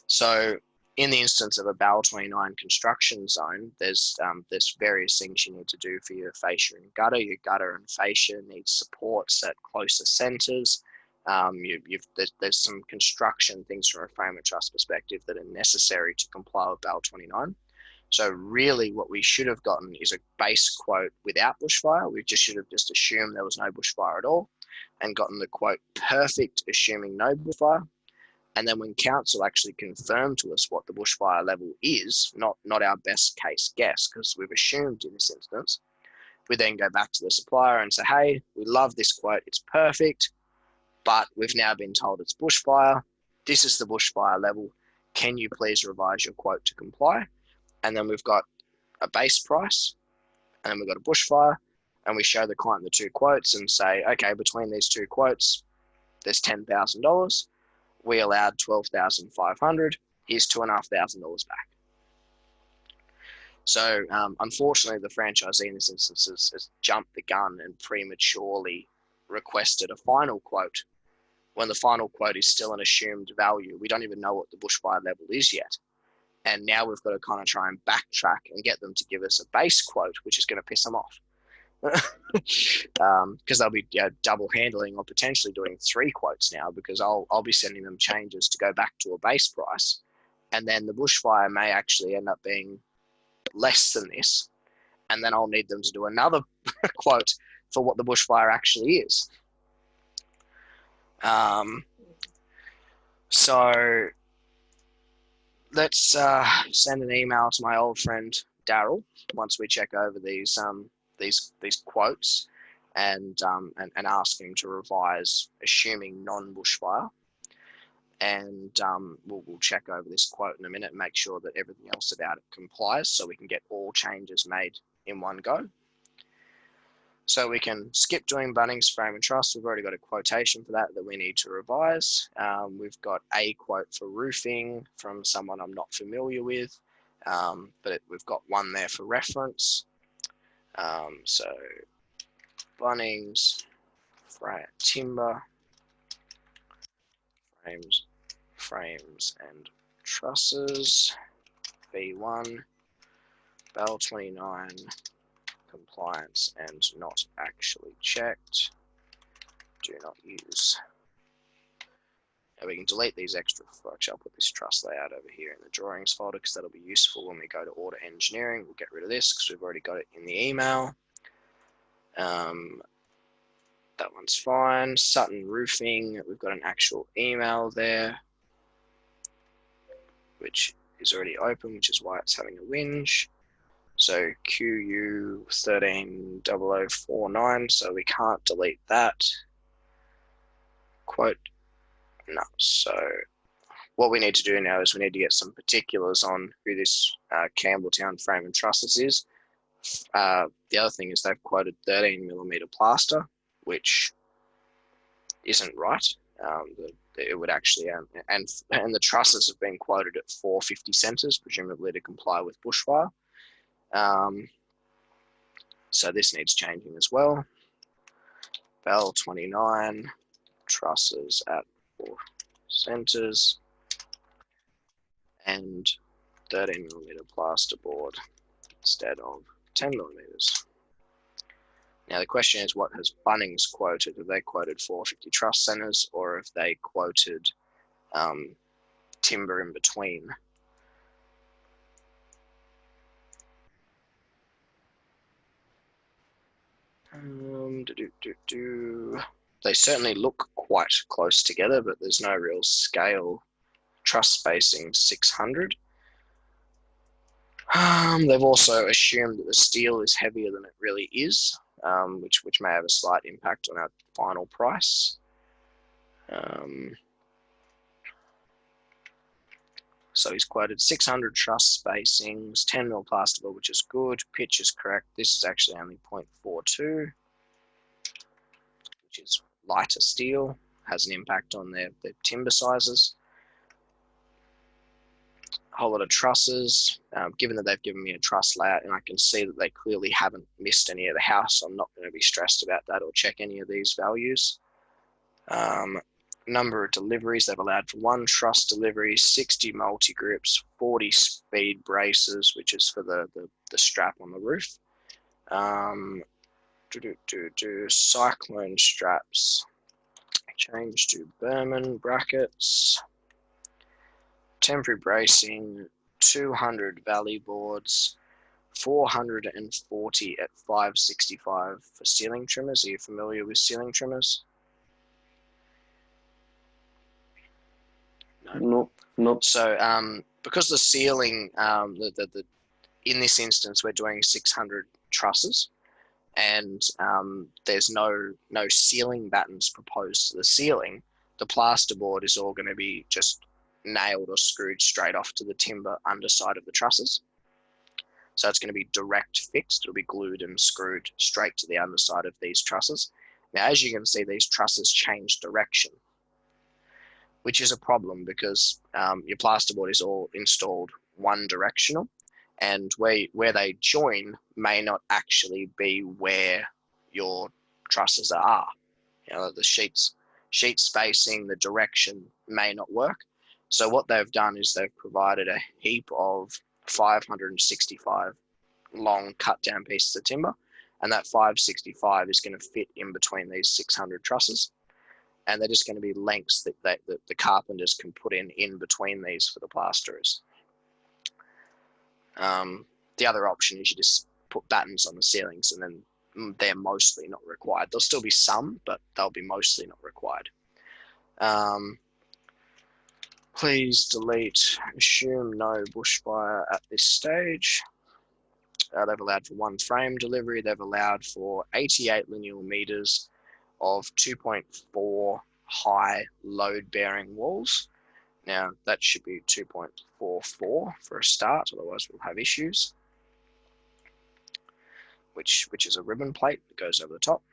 So in the instance of a BAL 29 construction zone, there's various things you need to do for your fascia and gutter. Your gutter and fascia need supports at closer centers. There's some construction things from a frame and truss perspective that are necessary to comply with BAL 29. So really what we should have gotten is a base quote without bushfire. We should have just assumed there was no bushfire at all and gotten the quote perfect, assuming no bushfire. And then when council actually confirmed to us what the bushfire level is, not our best case guess, because we've assumed in this instance, we then go back to the supplier and say, hey, we love this quote, it's perfect, but we've now been told it's bushfire. This is the bushfire level. Can you please revise your quote to comply? And then we've got a base price, and then we've got a bushfire, and we show the client the two quotes and say, okay, between these two quotes, there's $10,000. We allowed $12,500. Here's $2,500 back. So unfortunately, the franchisee in this instance has jumped the gun and prematurely requested a final quote when the final quote is still an assumed value. We don't even know what the bushfire level is yet. And now we've got to kind of try and backtrack and get them to give us a base quote, which is going to piss them off. Because they'll be double handling or potentially doing three quotes now, because I'll be sending them changes to go back to a base price, and then the bushfire may actually end up being less than this, and then I'll need them to do another quote for what the bushfire actually is. So let's send an email to my old friend Daryl once we check over these quotes, and ask him to revise, assuming non-bushfire. And we'll check over this quote in a minute and make sure that everything else about it complies, so we can get all changes made in one go. So we can skip doing Bunnings Frame and Truss. We've already got a quotation for that we need to revise. We've got a quote for roofing from someone I'm not familiar with, but we've got one there for reference. So Bunnings, timber, frames and trusses, V1, Bell 29, compliance and not actually checked, do not use. And we can delete these extra, actually I'll put this truss layout over here in the drawings folder because that'll be useful when we go to order engineering. We'll get rid of this because we've already got it in the email. That one's fine. Sutton Roofing, we've got an actual email there, which is already open, which is why it's having a whinge. So QU 130049, so we can't delete that. Quote, no. So what we need to do now is we need to get some particulars on who this Campbelltown Frame and Trusses is. The other thing is they've quoted 13mm plaster, which isn't right. It would actually, and the trusses have been quoted at 450 centres, presumably to comply with bushfire. So this needs changing as well. Bell 29, trusses at 4 centres, and 13mm plasterboard instead of 10mm. Now the question is, what has Bunnings quoted? Have they quoted 450 truss centres, or have they quoted timber in between? They certainly look quite close together, but there's no real scale. Truss spacing 600. They've also assumed that the steel is heavier than it really is, which may have a slight impact on our final price. So he's quoted 600 truss spacings, 10mm plasterboard, which is good. Pitch is correct. This is actually only 0.42, which is lighter steel, has an impact on their timber sizes. A whole lot of trusses. Given that they've given me a truss layout and I can see that they clearly haven't missed any of the house, I'm not going to be stressed about that or check any of these values. Number of deliveries, they've allowed for 1 truss delivery, 60 multi-grips, 40 speed braces, which is for the strap on the roof. Cyclone straps, change to Berman brackets. Temporary bracing, 200 valley boards, 440 at 565 for ceiling trimmers. Are you familiar with ceiling trimmers? No. Nope. So because the ceiling, in this instance, we're doing 600 trusses, and there's no ceiling battens proposed to the ceiling. The plasterboard is all going to be just nailed or screwed straight off to the timber underside of the trusses. So it's going to be direct fixed. It'll be glued and screwed straight to the underside of these trusses. Now, as you can see, these trusses change direction, which is a problem because your plasterboard is all installed one directional, and where they join may not actually be where your trusses are. You know, the sheet spacing, the direction may not work. So what they've done is they've provided a heap of 565 long cut down pieces of timber, and that 565 is going to fit in between these 600 trusses, and they're just going to be lengths that the carpenters can put in between these for the plasterers. The other option is you just put battens on the ceilings, and then they're mostly not required. There'll still be some, but they'll be mostly not required. Please delete, assume no bushfire at this stage. they've allowed for 1 frame delivery. They've allowed for 88 linear meters of 2.4 high load-bearing walls. Now, that should be 2.44 for a start, otherwise we'll have issues, which is a ribbon plate that goes over the top.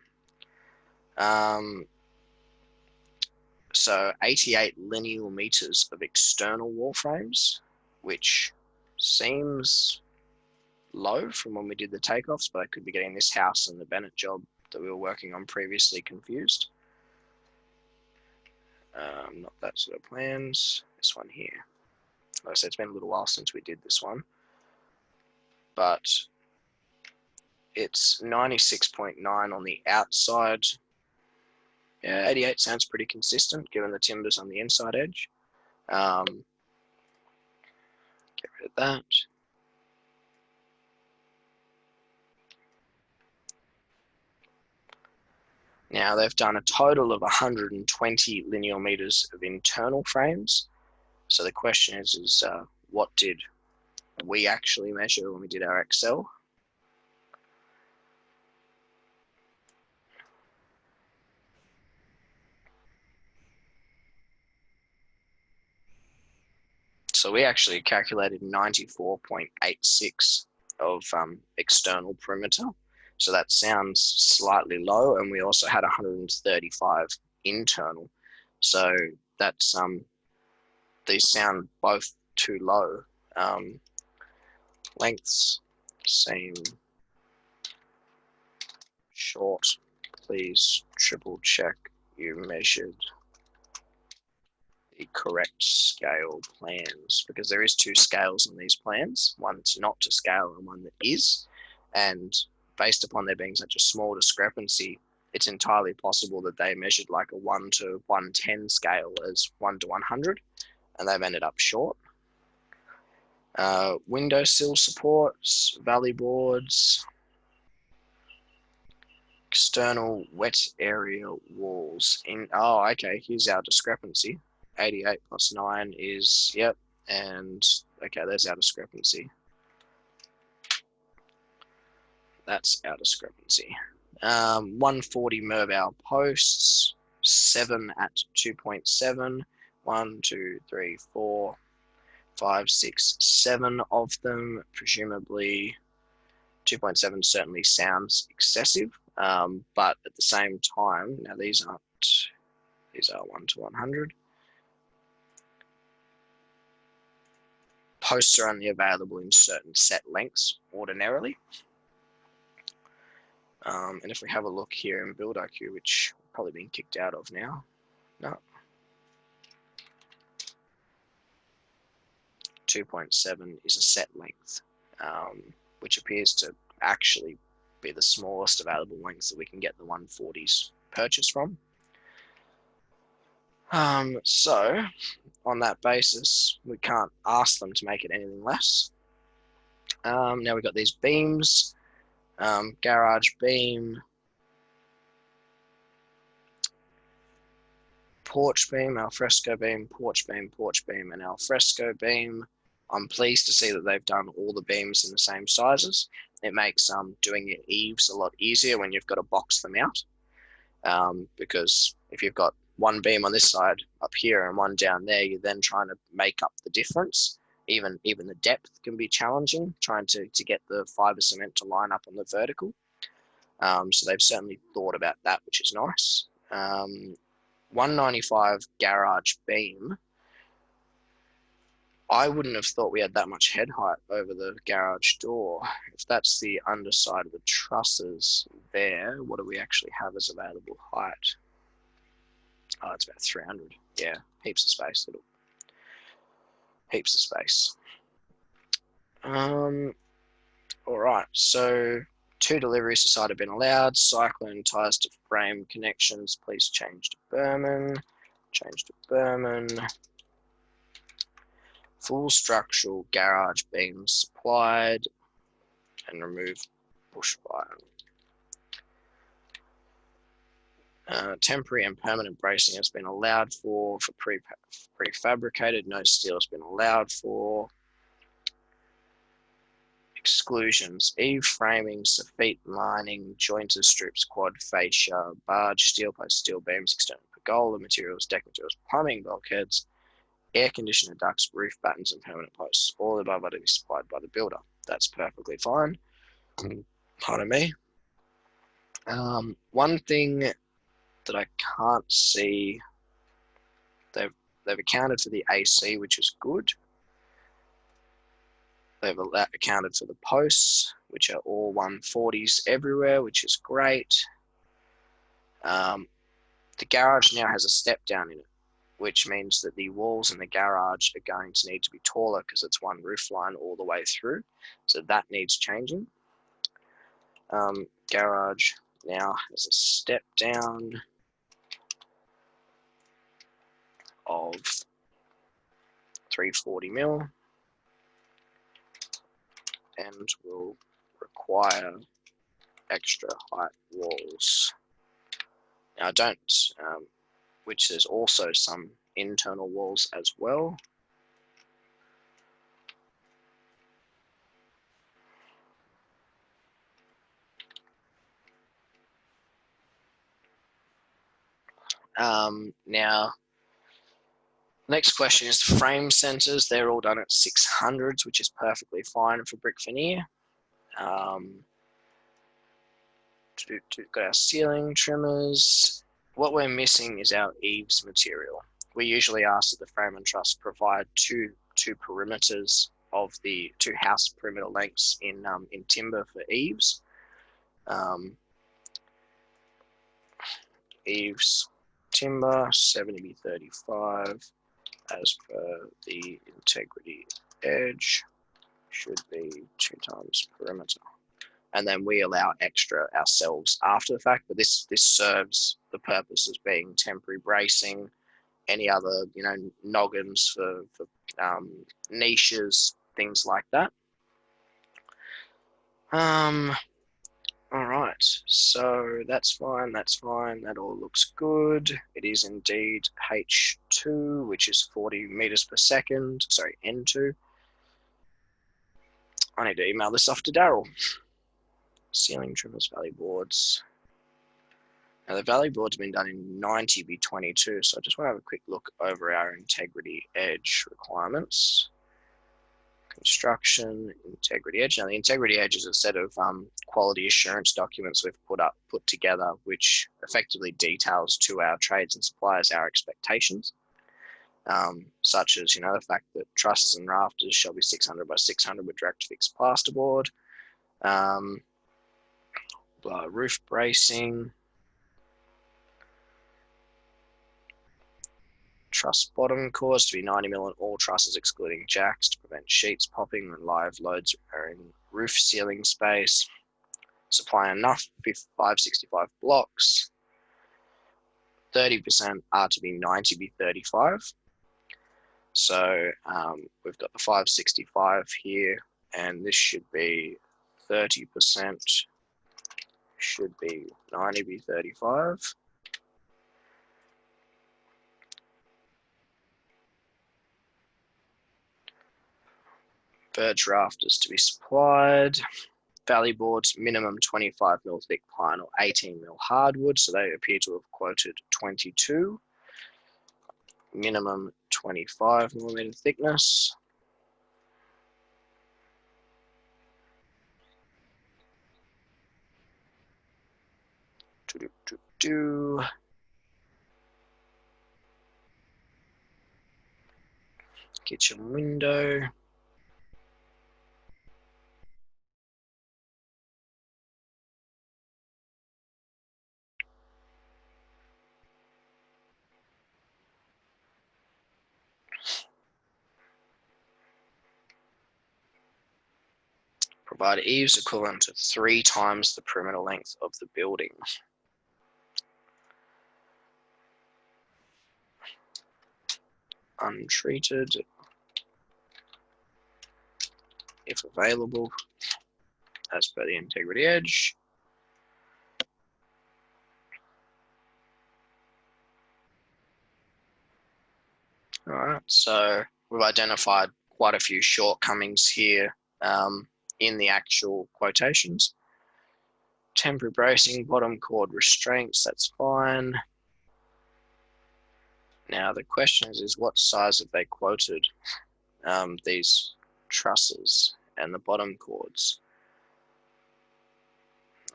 So 88 linear meters of external wall frames, which seems low from when we did the takeoffs, but I could be getting this house and the Bennett job that we were working on previously confused. Not that sort of plans, this one here. Like I said, it's been a little while since we did this one, but it's 96.9 on the outside. Yeah, 88 sounds pretty consistent given the timbers on the inside edge. Get rid of that. Now they've done a total of 120 linear meters of internal frames. So the question is what did we actually measure when we did our Excel? So we actually calculated 94.86 of external perimeter. So that sounds slightly low, and we also had 135 internal. So that's these sound both too low. Lengths seem short. Please triple check you measured the correct scale plans, because there is 2 scales on these plans, one that's not to scale and one that is, and based upon there being such a small discrepancy, it's entirely possible that they measured like a 1 to 110 scale as 1 to 100, and they've ended up short. Windowsill supports, valley boards, external wet area walls. Oh, okay, here's our discrepancy. 88 plus 9 is, yep, and okay, there's our discrepancy. That's our discrepancy. 140 Merval posts, 7 at 2.7, 1, 2, 3, 4, 5, 6, 7 of them, presumably 2.7 certainly sounds excessive, but at the same time, now these are 1 to 100. Posts are only available in certain set lengths ordinarily. And if we have a look here in Build IQ, which we've probably been kicked out of now, no. 2.7 is a set length, which appears to actually be the smallest available length that we can get the 140s purchased from. So on that basis, we can't ask them to make it anything less. Now we've got these beams, garage beam, porch beam, alfresco beam, porch beam, and alfresco beam. I'm pleased to see that they've done all the beams in the same sizes. It makes doing your eaves a lot easier when you've got to box them out, because if you've got one beam on this side up here and one down there, you're then trying to make up the difference. Even the depth can be challenging, trying to get the fiber cement to line up on the vertical. So they've certainly thought about that, which is nice. 195 garage beam. I wouldn't have thought we had that much head height over the garage door. If that's the underside of the trusses there, what do we actually have as available height? Oh, it's about 300. Yeah, heaps of space. Heaps of space. All right, so 2 deliveries to site have been allowed. Cyclone ties to frame connections, please change to Berman. Change to Berman. Full structural garage beams supplied, and remove bushfire. Temporary and permanent bracing has been allowed for prefabricated. No steel has been allowed for. Exclusions: eave framing, soffit lining, jointed strips, quad fascia, barge, steel posts, steel beams, external pergola materials, deck materials, plumbing, bulkheads, air conditioner ducts, roof battens, and permanent posts. All the above are to be supplied by the builder. That's perfectly fine. Pardon me. One thing that I can't see, they've accounted for the AC, which is good. They've accounted for the posts, which are all 140s everywhere, which is great. The garage now has a step down in it, which means that the walls in the garage are going to need to be taller because it's one roof line all the way through. So that needs changing. Garage now has a step down of 340 mil and will require extra height walls. Now I don't, which there's also some internal walls as well. Now, next question is frame centers. They're all done at 600s, which is perfectly fine for brick veneer. Got our ceiling trimmers. What we're missing is our eaves material. We usually ask that the frame and truss provide two perimeters of the 2 house perimeter lengths in timber for eaves. Eaves timber 70x35 as per the integrity edge should be 2 times perimeter. And then we allow extra ourselves after the fact, but this serves the purpose as being temporary bracing, any other, noggins for niches, things like that. All right, so that's fine, that all looks good. It is indeed H2, which is 40 meters per second, sorry, N2. I need to email this off to Daryl. Ceiling trimmers, valley boards. Now the valley board's been done in 90x22, so I just want to have a quick look over our integrity edge requirements. Construction, integrity edge. Now the integrity edge is a set of quality assurance documents we've put together, which effectively details to our trades and suppliers our expectations, such as the fact that trusses and rafters shall be 600 by 600 with direct fixed plasterboard, roof bracing, truss bottom cores to be 90 mil on all trusses excluding jacks to prevent sheets popping when live loads are in roof ceiling space. Supply enough 565 blocks. 30% are to be 90x35. So we've got the 565 here, and this should be 30% should be 90x35. Verge rafters to be supplied. Valley boards, minimum 25 mil thick pine or 18 mil hardwood. So they appear to have quoted 22. Minimum 25 millimeter thickness. Kitchen window. Provide eaves equivalent to 3 times the perimeter length of the building. Untreated, if available, as per the integrity edge. All right, so we've identified quite a few shortcomings here. in the actual quotations. Temporary bracing, bottom chord restraints, that's fine. Now the question is what size have they quoted these trusses and the bottom chords?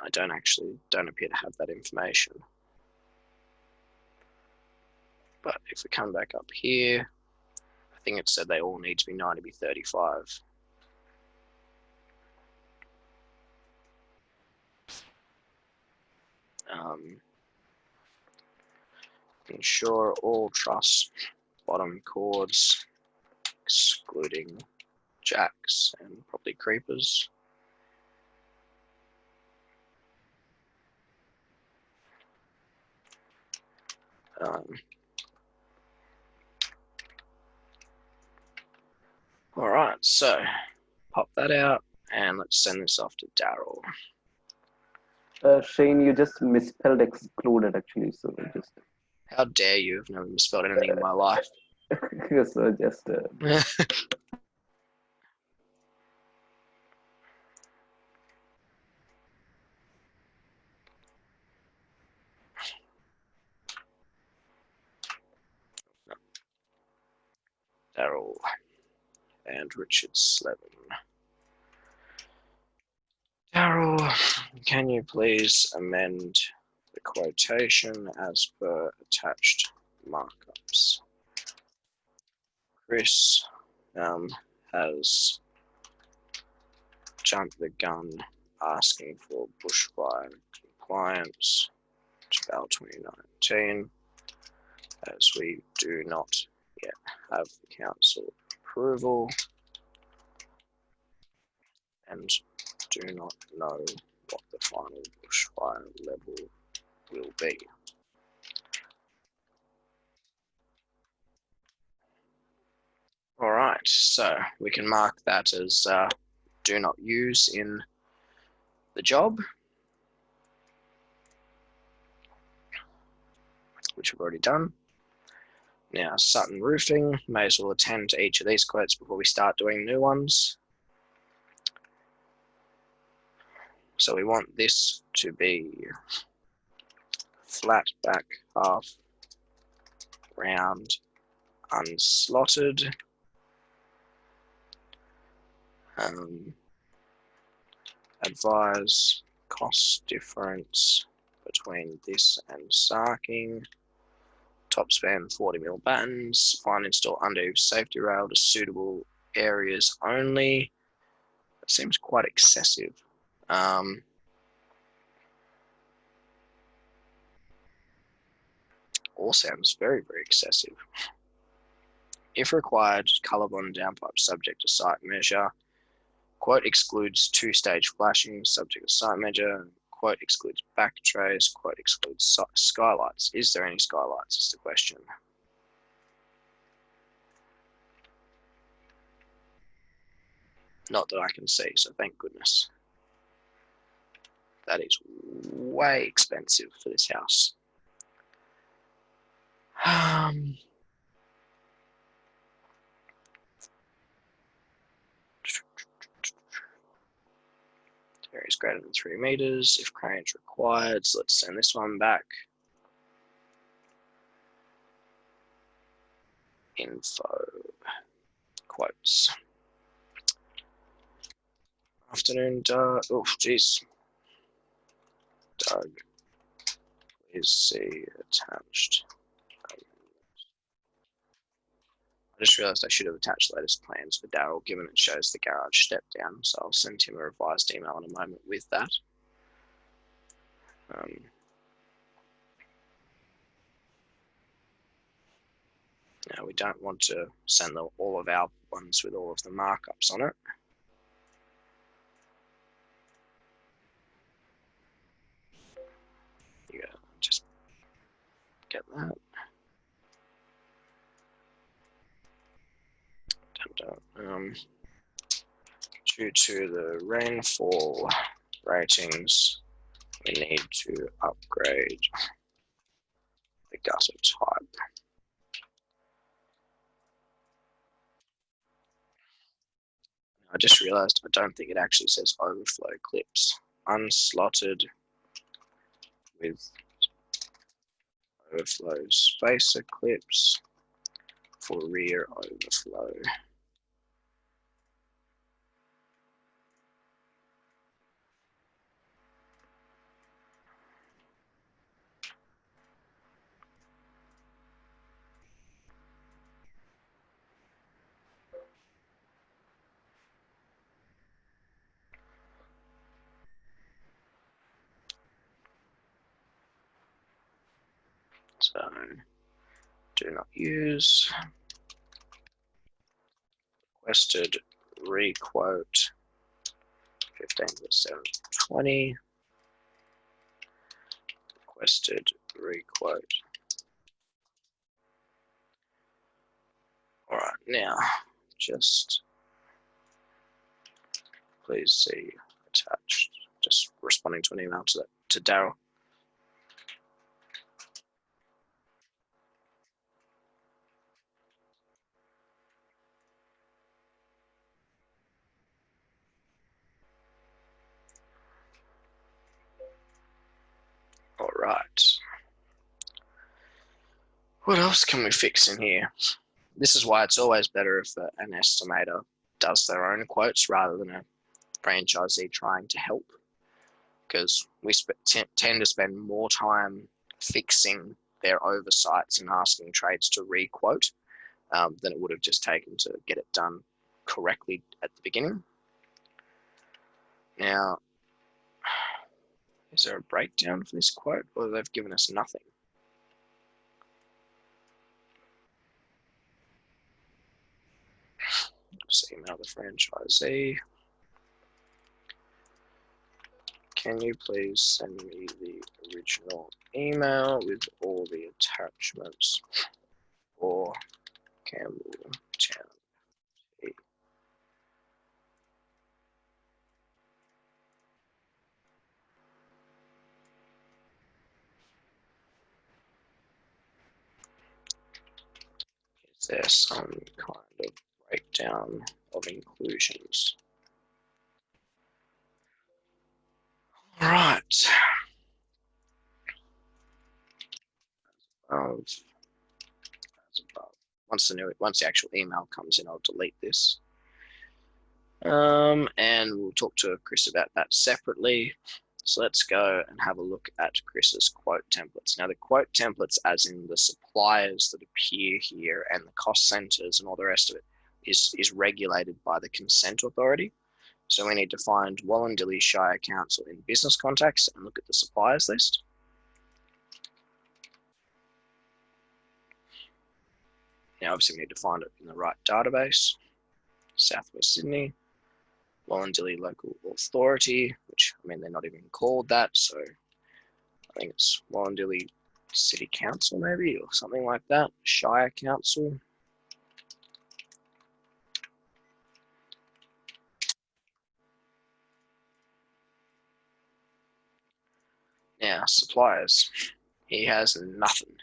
I don't appear to have that information. But if we come back up here, I think it said they all need to be 90x35. Ensure all truss bottom chords, excluding jacks and probably creepers. All right, so pop that out and let's send this off to Daryl. Shane, you just misspelled excluded actually, so just. How dare you? I've never misspelled anything in my life. So just. Daryl and Richard Slevin. Daryl, can you please amend the quotation as per attached markups? Chris has jumped the gun asking for bushfire compliance to BAL 2019, as we do not yet have the council approval and do not know what the final bushfire level will be. All right, so we can mark that as do not use in the job, which we've already done. Now, Sutton Roofing, may as well attend to each of these quotes before we start doing new ones. So we want this to be flat back half, round, unslotted. Advise cost difference between this and sarking. Top span 40mm battens. Find install under safety rail to suitable areas only. That seems quite excessive. All sounds very, very excessive. If required, color bond downpipe subject to site measure. Quote excludes two-stage flashing subject to site measure. Quote excludes back trays. Quote excludes skylights. Is there any skylights is the question. Not that I can see, so thank goodness. That is way expensive for this house. Area is greater than 3 meters. If cranes required, so let's send this one back. Info quotes. Afternoon, Doug. Oh, geez. Doug, please see attached. I just realized I should have attached latest plans for Daryl, given it shows the garage step down. So I'll send him a revised email in a moment with that. Now we don't want to send all of our ones with all of the markups on it. Yeah, just get that. Due to the rainfall ratings, we need to upgrade the gutter type. I just realized I don't think it actually says overflow clips. Unslotted with overflow spacer clips for rear overflow. So do not use. Requested requote 15%, requested requote. All right, now just please see attached. Just responding to an email to Daryl. All right. What else can we fix in here? This is why it's always better if an estimator does their own quotes rather than a franchisee trying to help, because we tend to spend more time fixing their oversights and asking trades to re-quote than it would have just taken to get it done correctly at the beginning. Now, is there a breakdown for this quote, or they've given us nothing? Just email the franchisee. Can you please send me the original email with all the attachments for Campbelltown? Is there some kind of breakdown of inclusions? All right. Once the actual email comes in, I'll delete this. And we'll talk to Chris about that separately. So let's go and have a look at Chris's quote templates. Now the quote templates, as in the suppliers that appear here and the cost centers and all the rest of it, is regulated by the consent authority. So we need to find Wallandilly Shire Council in business contacts and look at the suppliers list. Now obviously we need to find it in the right database. Southwest Sydney, Wallandilly Local Authority, which, I mean, they're not even called that, so I think it's Wallandilly City Council maybe, or something like that. Shire Council. Now, suppliers. He has nothing.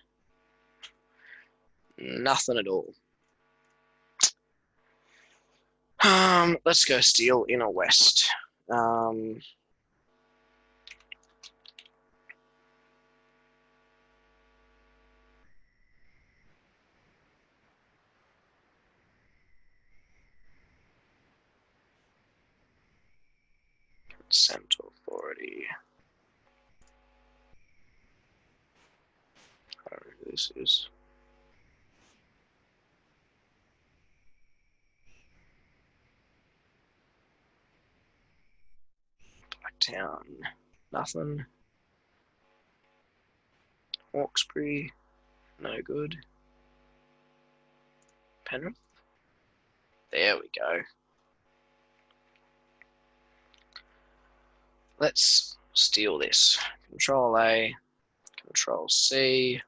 Nothing at all. Let's go Steel Inner West. Consent authority. Oh, this is. Blacktown. Nothing. Hawkesbury. No good. Penrith. There we go. Let's steal this. Control A, Control C.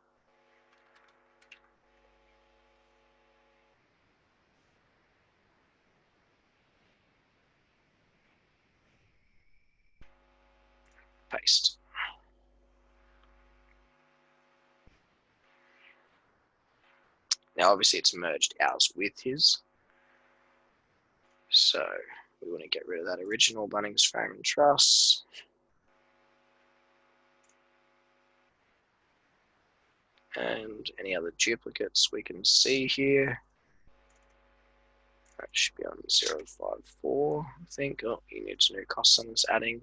Paste. Now obviously it's merged ours with his. So we want to get rid of that original Bunnings Frame and Truss. And any other duplicates we can see here. That should be on 054, I think. Oh, you need to know cost centers adding.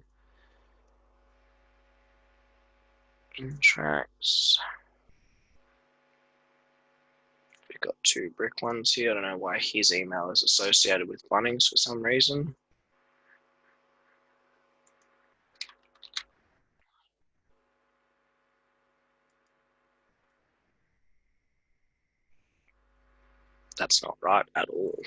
Intracts. We've got 2 brick ones here. I don't know why his email is associated with Bunnings for some reason. That's not right at all.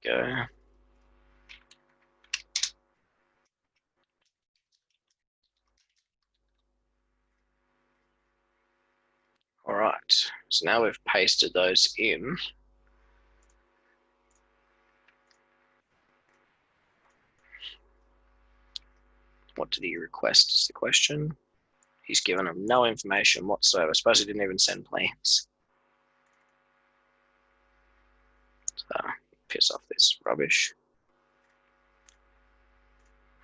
Go. All right, so now we've pasted those in. What did he request is the question. He's given them no information whatsoever. I suppose he didn't even send plans. So piss off this rubbish.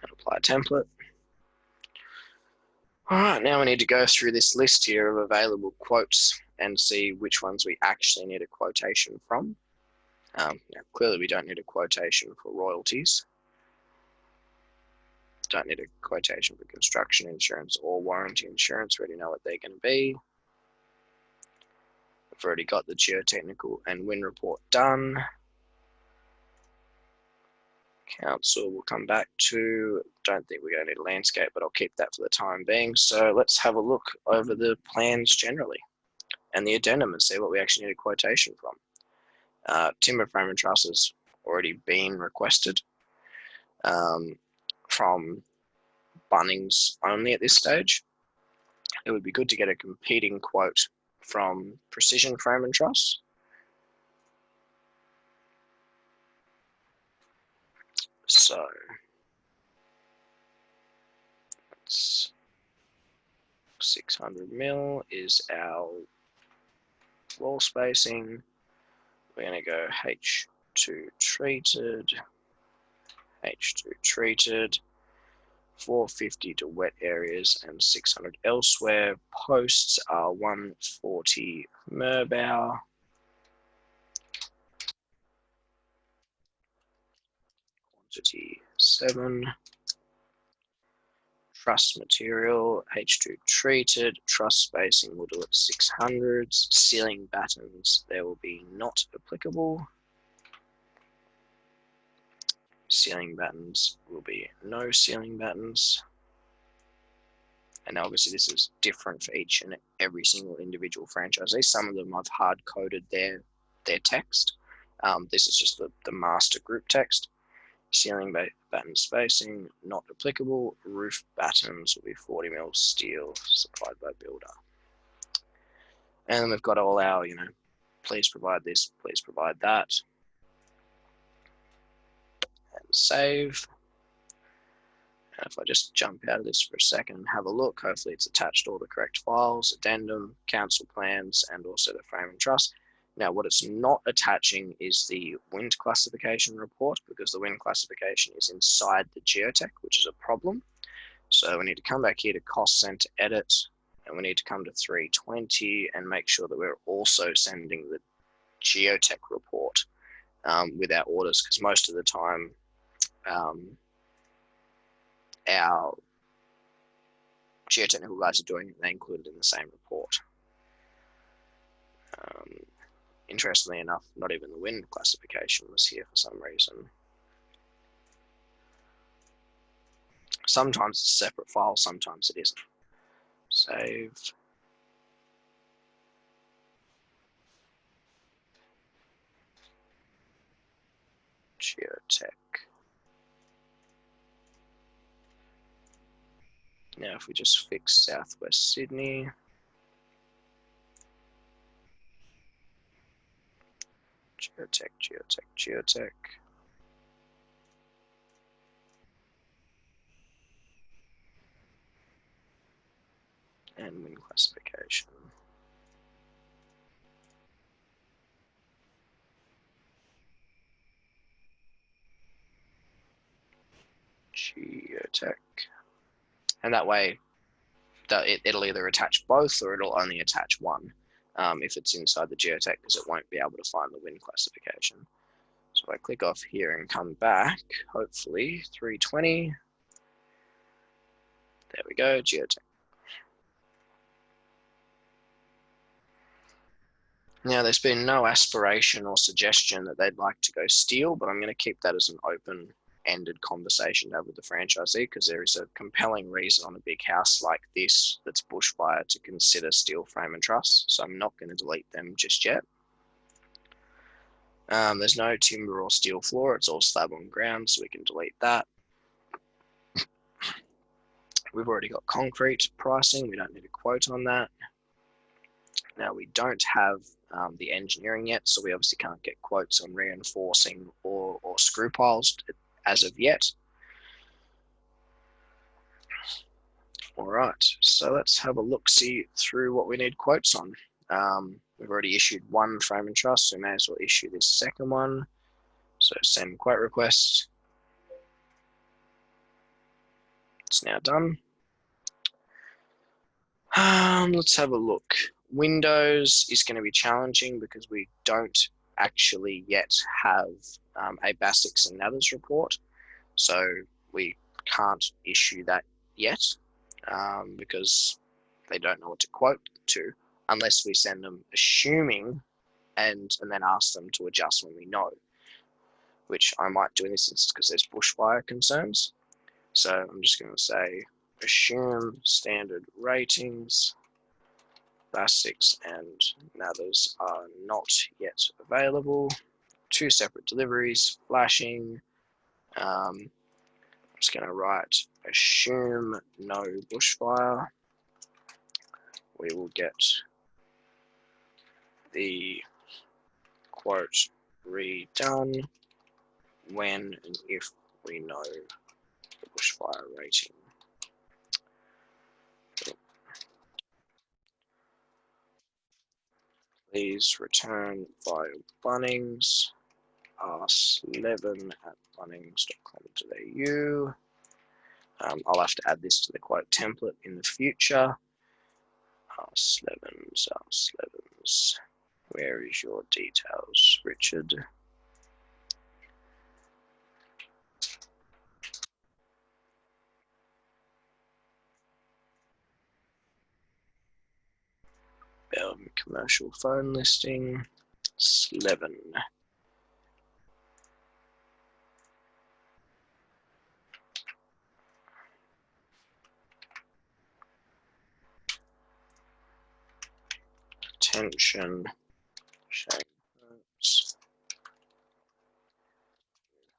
And apply a template. All right, now we need to go through this list here of available quotes and see which ones we actually need a quotation from. Now, clearly we don't need a quotation for royalties. Don't need a quotation for construction insurance or warranty insurance. We already know what they're going to be. We've already got the geotechnical and wind report done. Council we'll come back to. Don't think we're going to need a landscape, but I'll keep that for the time being. So let's have a look over the plans generally and the addendum and see what we actually need a quotation from. Timber frame and truss has already been requested from Bunnings only at this stage. It would be good to get a competing quote from Precision Frame and Truss. So it's 600 mil is our wall spacing. We're going to go H2 treated, 450 to wet areas and 600 elsewhere. Posts are 140 Merbau. Quantity 7. Truss material, H2 treated. Truss spacing we'll do at 600s. Ceiling battens, there will be not applicable. Ceiling battens will be no ceiling battens. And obviously this is different for each and every single individual franchisee. Some of them I've hard coded their text. This is just the master group text. Ceiling batten spacing, not applicable. Roof battens will be 40 mil steel supplied by builder. And then we've got all our, please provide this, please provide that. And save. And if I just jump out of this for a second and have a look, hopefully it's attached all the correct files, addendum, council plans, and also the frame and truss. Now, what it's not attaching is the wind classification report because the wind classification is inside the geotech, which is a problem. So we need to come back here to cost center edit, and we need to come to 320 and make sure that we're also sending the geotech report with our orders, because most of the time our geotechnical guys are doing it, they include it in the same report. Interestingly enough, not even the wind classification was here for some reason. Sometimes it's a separate file, sometimes it isn't. Save. Geotech. Now if we just fix Southwest Sydney. Geotech, geotech, geotech. And wind classification. Geotech. And that way, it'll either attach both or it'll only attach one if it's inside the geotech, because it won't be able to find the wind classification. So if I click off here and come back, hopefully 320. There we go, geotech. Now there's been no aspiration or suggestion that they'd like to go steel, but I'm going to keep that as an open-ended conversation to have with the franchisee, because there is a compelling reason on a big house like this that's bushfire to consider steel frame and truss. So I'm not going to delete them just yet. There's no timber or steel floor, it's all slab on ground, so we can delete that. We've already got concrete pricing, we don't need a quote on that. Now we don't have the engineering yet, so we obviously can't get quotes on reinforcing or screw piles as of yet. All right, so let's have a look-see through what we need quotes on. We've already issued one frame and truss, so we may as well issue this second one. So send quote request. It's now done. Let's have a look. Windows is going to be challenging because we don't actually yet have a BASICs and NATHERS report. So we can't issue that yet because they don't know what to quote to unless we send them assuming and then ask them to adjust when we know, which I might do in this instance because there's bushfire concerns. So I'm just going to say assume standard ratings, BASICs and NATHERS are not yet available. 2 separate deliveries, flashing. I'm just going to write assume no bushfire. We will get the quote redone when and if we know the bushfire rating. Please return via Bunnings, ask11@bunnings.com.au. I'll have to add this to the quote template in the future. Ask11s. Where is your details, Richard? Commercial phone listing, Sleven. Attention, Shane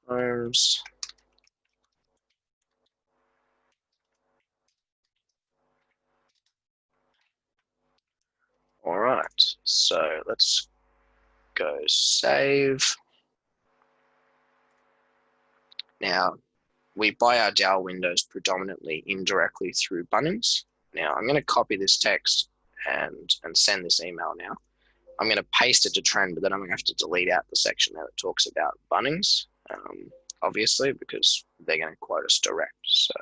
Holmes. All right, so let's go save. Now, we buy our Dow windows predominantly indirectly through Bunnings. Now, I'm going to copy this text and send this email now. I'm going to paste it to Trend, but then I'm going to have to delete out the section that talks about Bunnings, obviously, because they're going to quote us direct. So,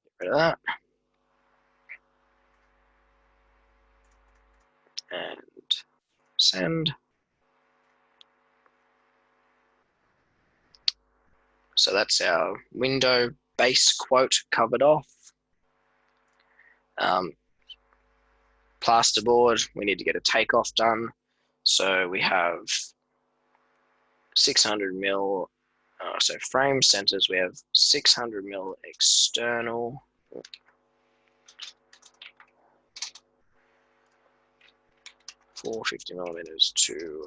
get rid of that. And send. So that's our window base quote covered off. Plasterboard, we need to get a takeoff done. So we have 600 mil, so frame centers, we have 600 mil external. 450 millimeters to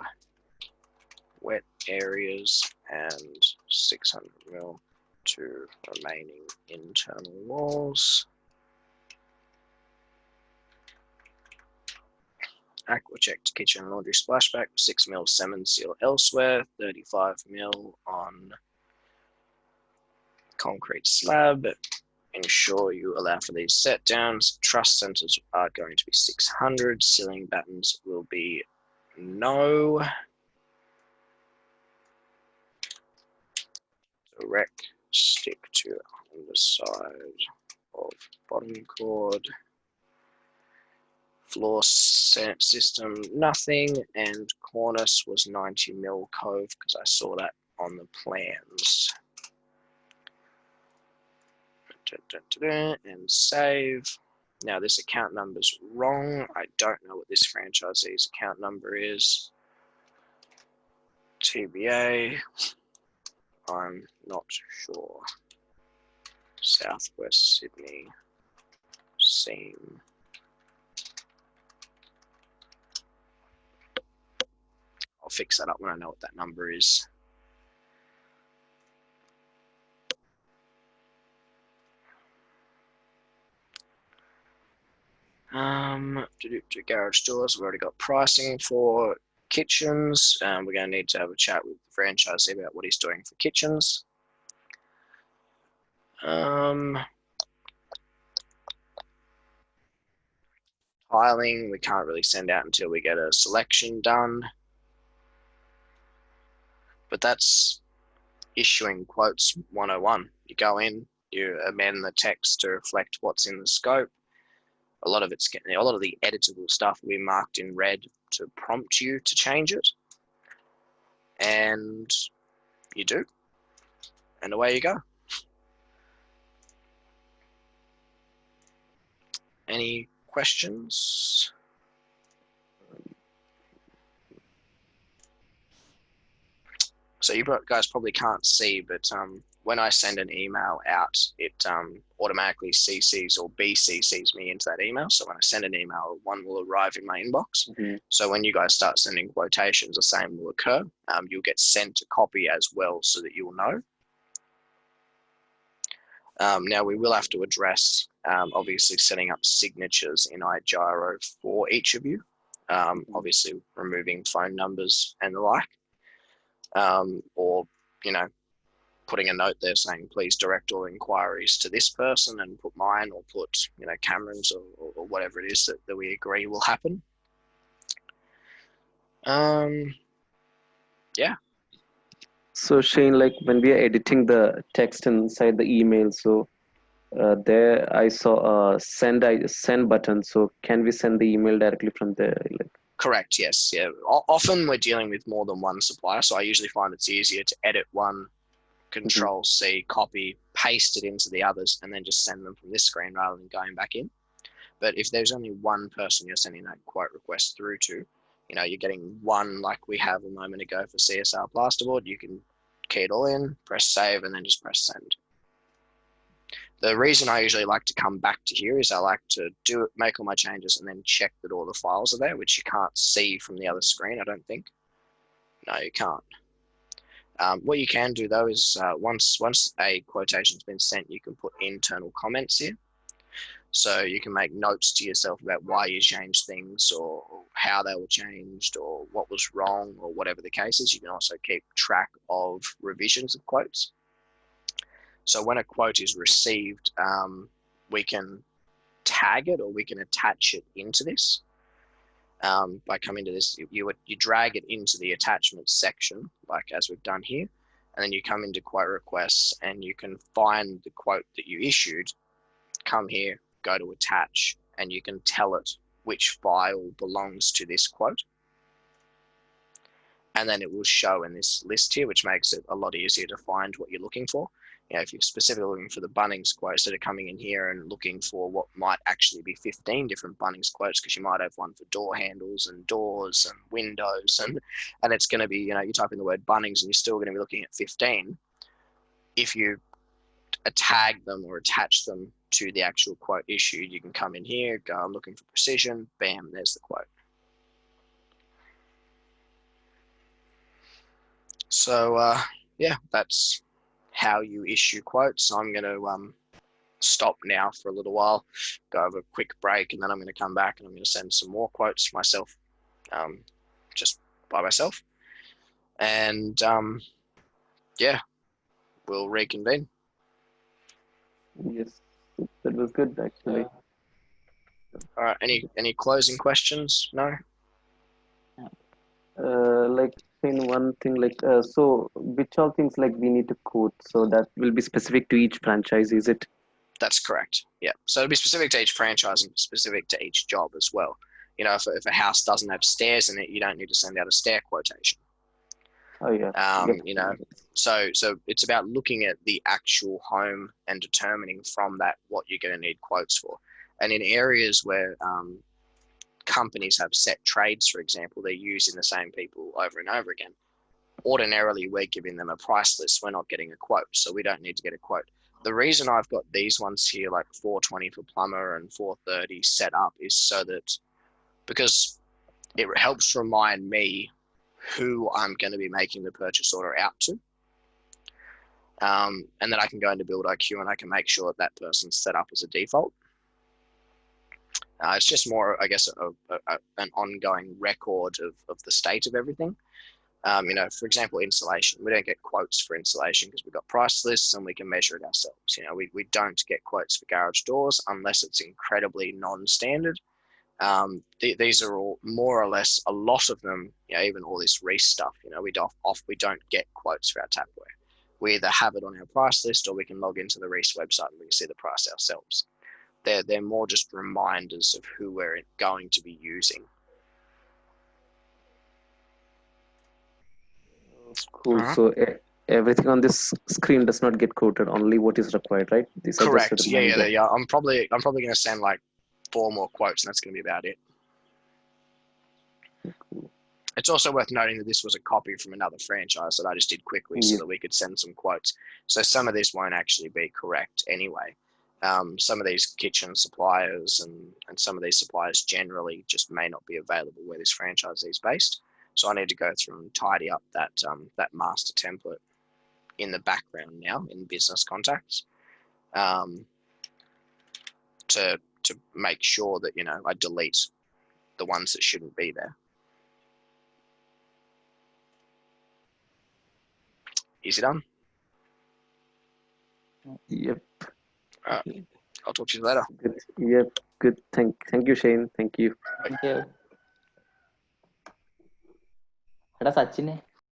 wet areas and 600 mil to remaining internal walls. Aqua checked kitchen and laundry splashback, 6 mil salmon seal elsewhere, 35 mil on concrete slab. Ensure you allow for these set downs. Truss centers are going to be 600. Ceiling battens will be no. Direct stick to underside of bottom chord. Floor system, nothing, and cornice was 90 mil cove because I saw that on the plans. And save. Now this account number's wrong. I don't know what this franchisee's account number is. TBA, I'm not sure. Southwest Sydney, seam. I'll fix that up when I know what that number is. Garage doors, we've already got pricing for kitchens. We're going to need to have a chat with the franchisee about what he's doing for kitchens. Tiling, we can't really send out until we get a selection done. But that's issuing quotes 101. You go in, you amend the text to reflect what's in the scope. A lot of the editable stuff we marked in red to prompt you to change it. And you do. And away you go. Any questions? So you guys probably can't see, but when I send an email out, it automatically CCs or BCCs me into that email. So when I send an email, one will arrive in my inbox. So when you guys start sending quotations, the same will occur. You'll get sent a copy as well so that you'll know. Now we will have to address, obviously, setting up signatures in iGyro for each of you. Obviously, removing phone numbers and the like. Or, putting a note there saying, please direct all inquiries to this person and put mine, or put, Cameron's or whatever it is that we agree will happen. Yeah. So Shane, like when we are editing the text inside the email, so there I saw a send button. So can we send the email directly from there? Correct. Yes. Yeah. Often we're dealing with more than one supplier, so I usually find it's easier to edit one, Control C, copy, paste it into the others, and then just send them from this screen rather than going back in. But if there's only one person you're sending that quote request through to, you're getting one like we have a moment ago for CSR plasterboard. You can key it all in, press save, and then just press send. The reason I usually like to come back to here is I like to make all my changes and then check that all the files are there, which you can't see from the other screen, I don't think. No, you can't. What you can do though is once a quotation's been sent, you can put internal comments here. So you can make notes to yourself about why you changed things, or how they were changed, or what was wrong, or whatever the case is. You can also keep track of revisions of quotes. So when a quote is received, we can tag it, or we can attach it into this. By coming to this, you drag it into the attachments section, like as we've done here, and then you come into quote requests, and you can find the quote that you issued, come here, go to attach, and you can tell it which file belongs to this quote. And then it will show in this list here, which makes it a lot easier to find what you're looking for. If you're specifically looking for the Bunnings quote, instead of coming in here and looking for what might actually be 15 different Bunnings quotes, because you might have one for door handles and doors and windows, and it's going to be, you type in the word Bunnings and you're still going to be looking at 15. If you tag them or attach them to the actual quote issued, you can come in here, go, I'm looking for precision, bam, there's the quote. So yeah, that's how you issue quotes. I'm going to stop now for a little while, go have a quick break, and then I'm going to come back and I'm going to send some more quotes myself. just by myself. And yeah, we'll reconvene. Yes, that was good actually. All right. Any closing questions? No. Like in one thing, like so, which all things like we need to quote? So that will be specific to each franchise, is it? That's correct. Yeah. So it'll be specific to each franchise and specific to each job as well. You know, if a house doesn't have stairs in it, you don't need to send out a stair quotation. Oh yeah. Yep. You know, so it's about looking at the actual home and determining from that what you're going to need quotes for. And in areas where companies have set trades, for example, they're using the same people over and over again. Ordinarily, we're giving them a price list. We're not getting a quote, so we don't need to get a quote. The reason I've got these ones here, like 420 for plumber and 430 set up, is so that because it helps remind me who I'm going to be making the purchase order out to. And then I can go into Build IQ and I can make sure that person's set up as a default. It's just more, I guess, an ongoing record of the state of everything. You know, for example, insulation. We don't get quotes for insulation because we've got price lists and we can measure it ourselves. You know, we don't get quotes for garage doors unless it's incredibly non-standard. These are all more or less, a lot of them, you know, even all this Reese stuff, you know, we don't get quotes for our tapware. We either have it on our price list or we can log into the Reese website and we can see the price ourselves. They're more just reminders of who we're going to be using. Cool. So everything on this screen does not get quoted. Only what is required, right? These Correct. Are just a Yeah. reminder. I'm probably going to send like 4 more quotes, and that's going to be about it. Cool. It's also worth noting that this was a copy from another franchise that I just did quickly so that we could send some quotes. So some of this won't actually be correct anyway. Some of these kitchen suppliers and some of these suppliers generally just may not be available where this franchisee is based. So I need to go through and tidy up that master template in the background now in business contacts to make sure that, you know, I delete the ones that shouldn't be there. Is it done? Yep. I'll talk to you later. Good. Yep. Good. Thank you, Shane. Thank you. Thank you. എടാ സച്ചിനെ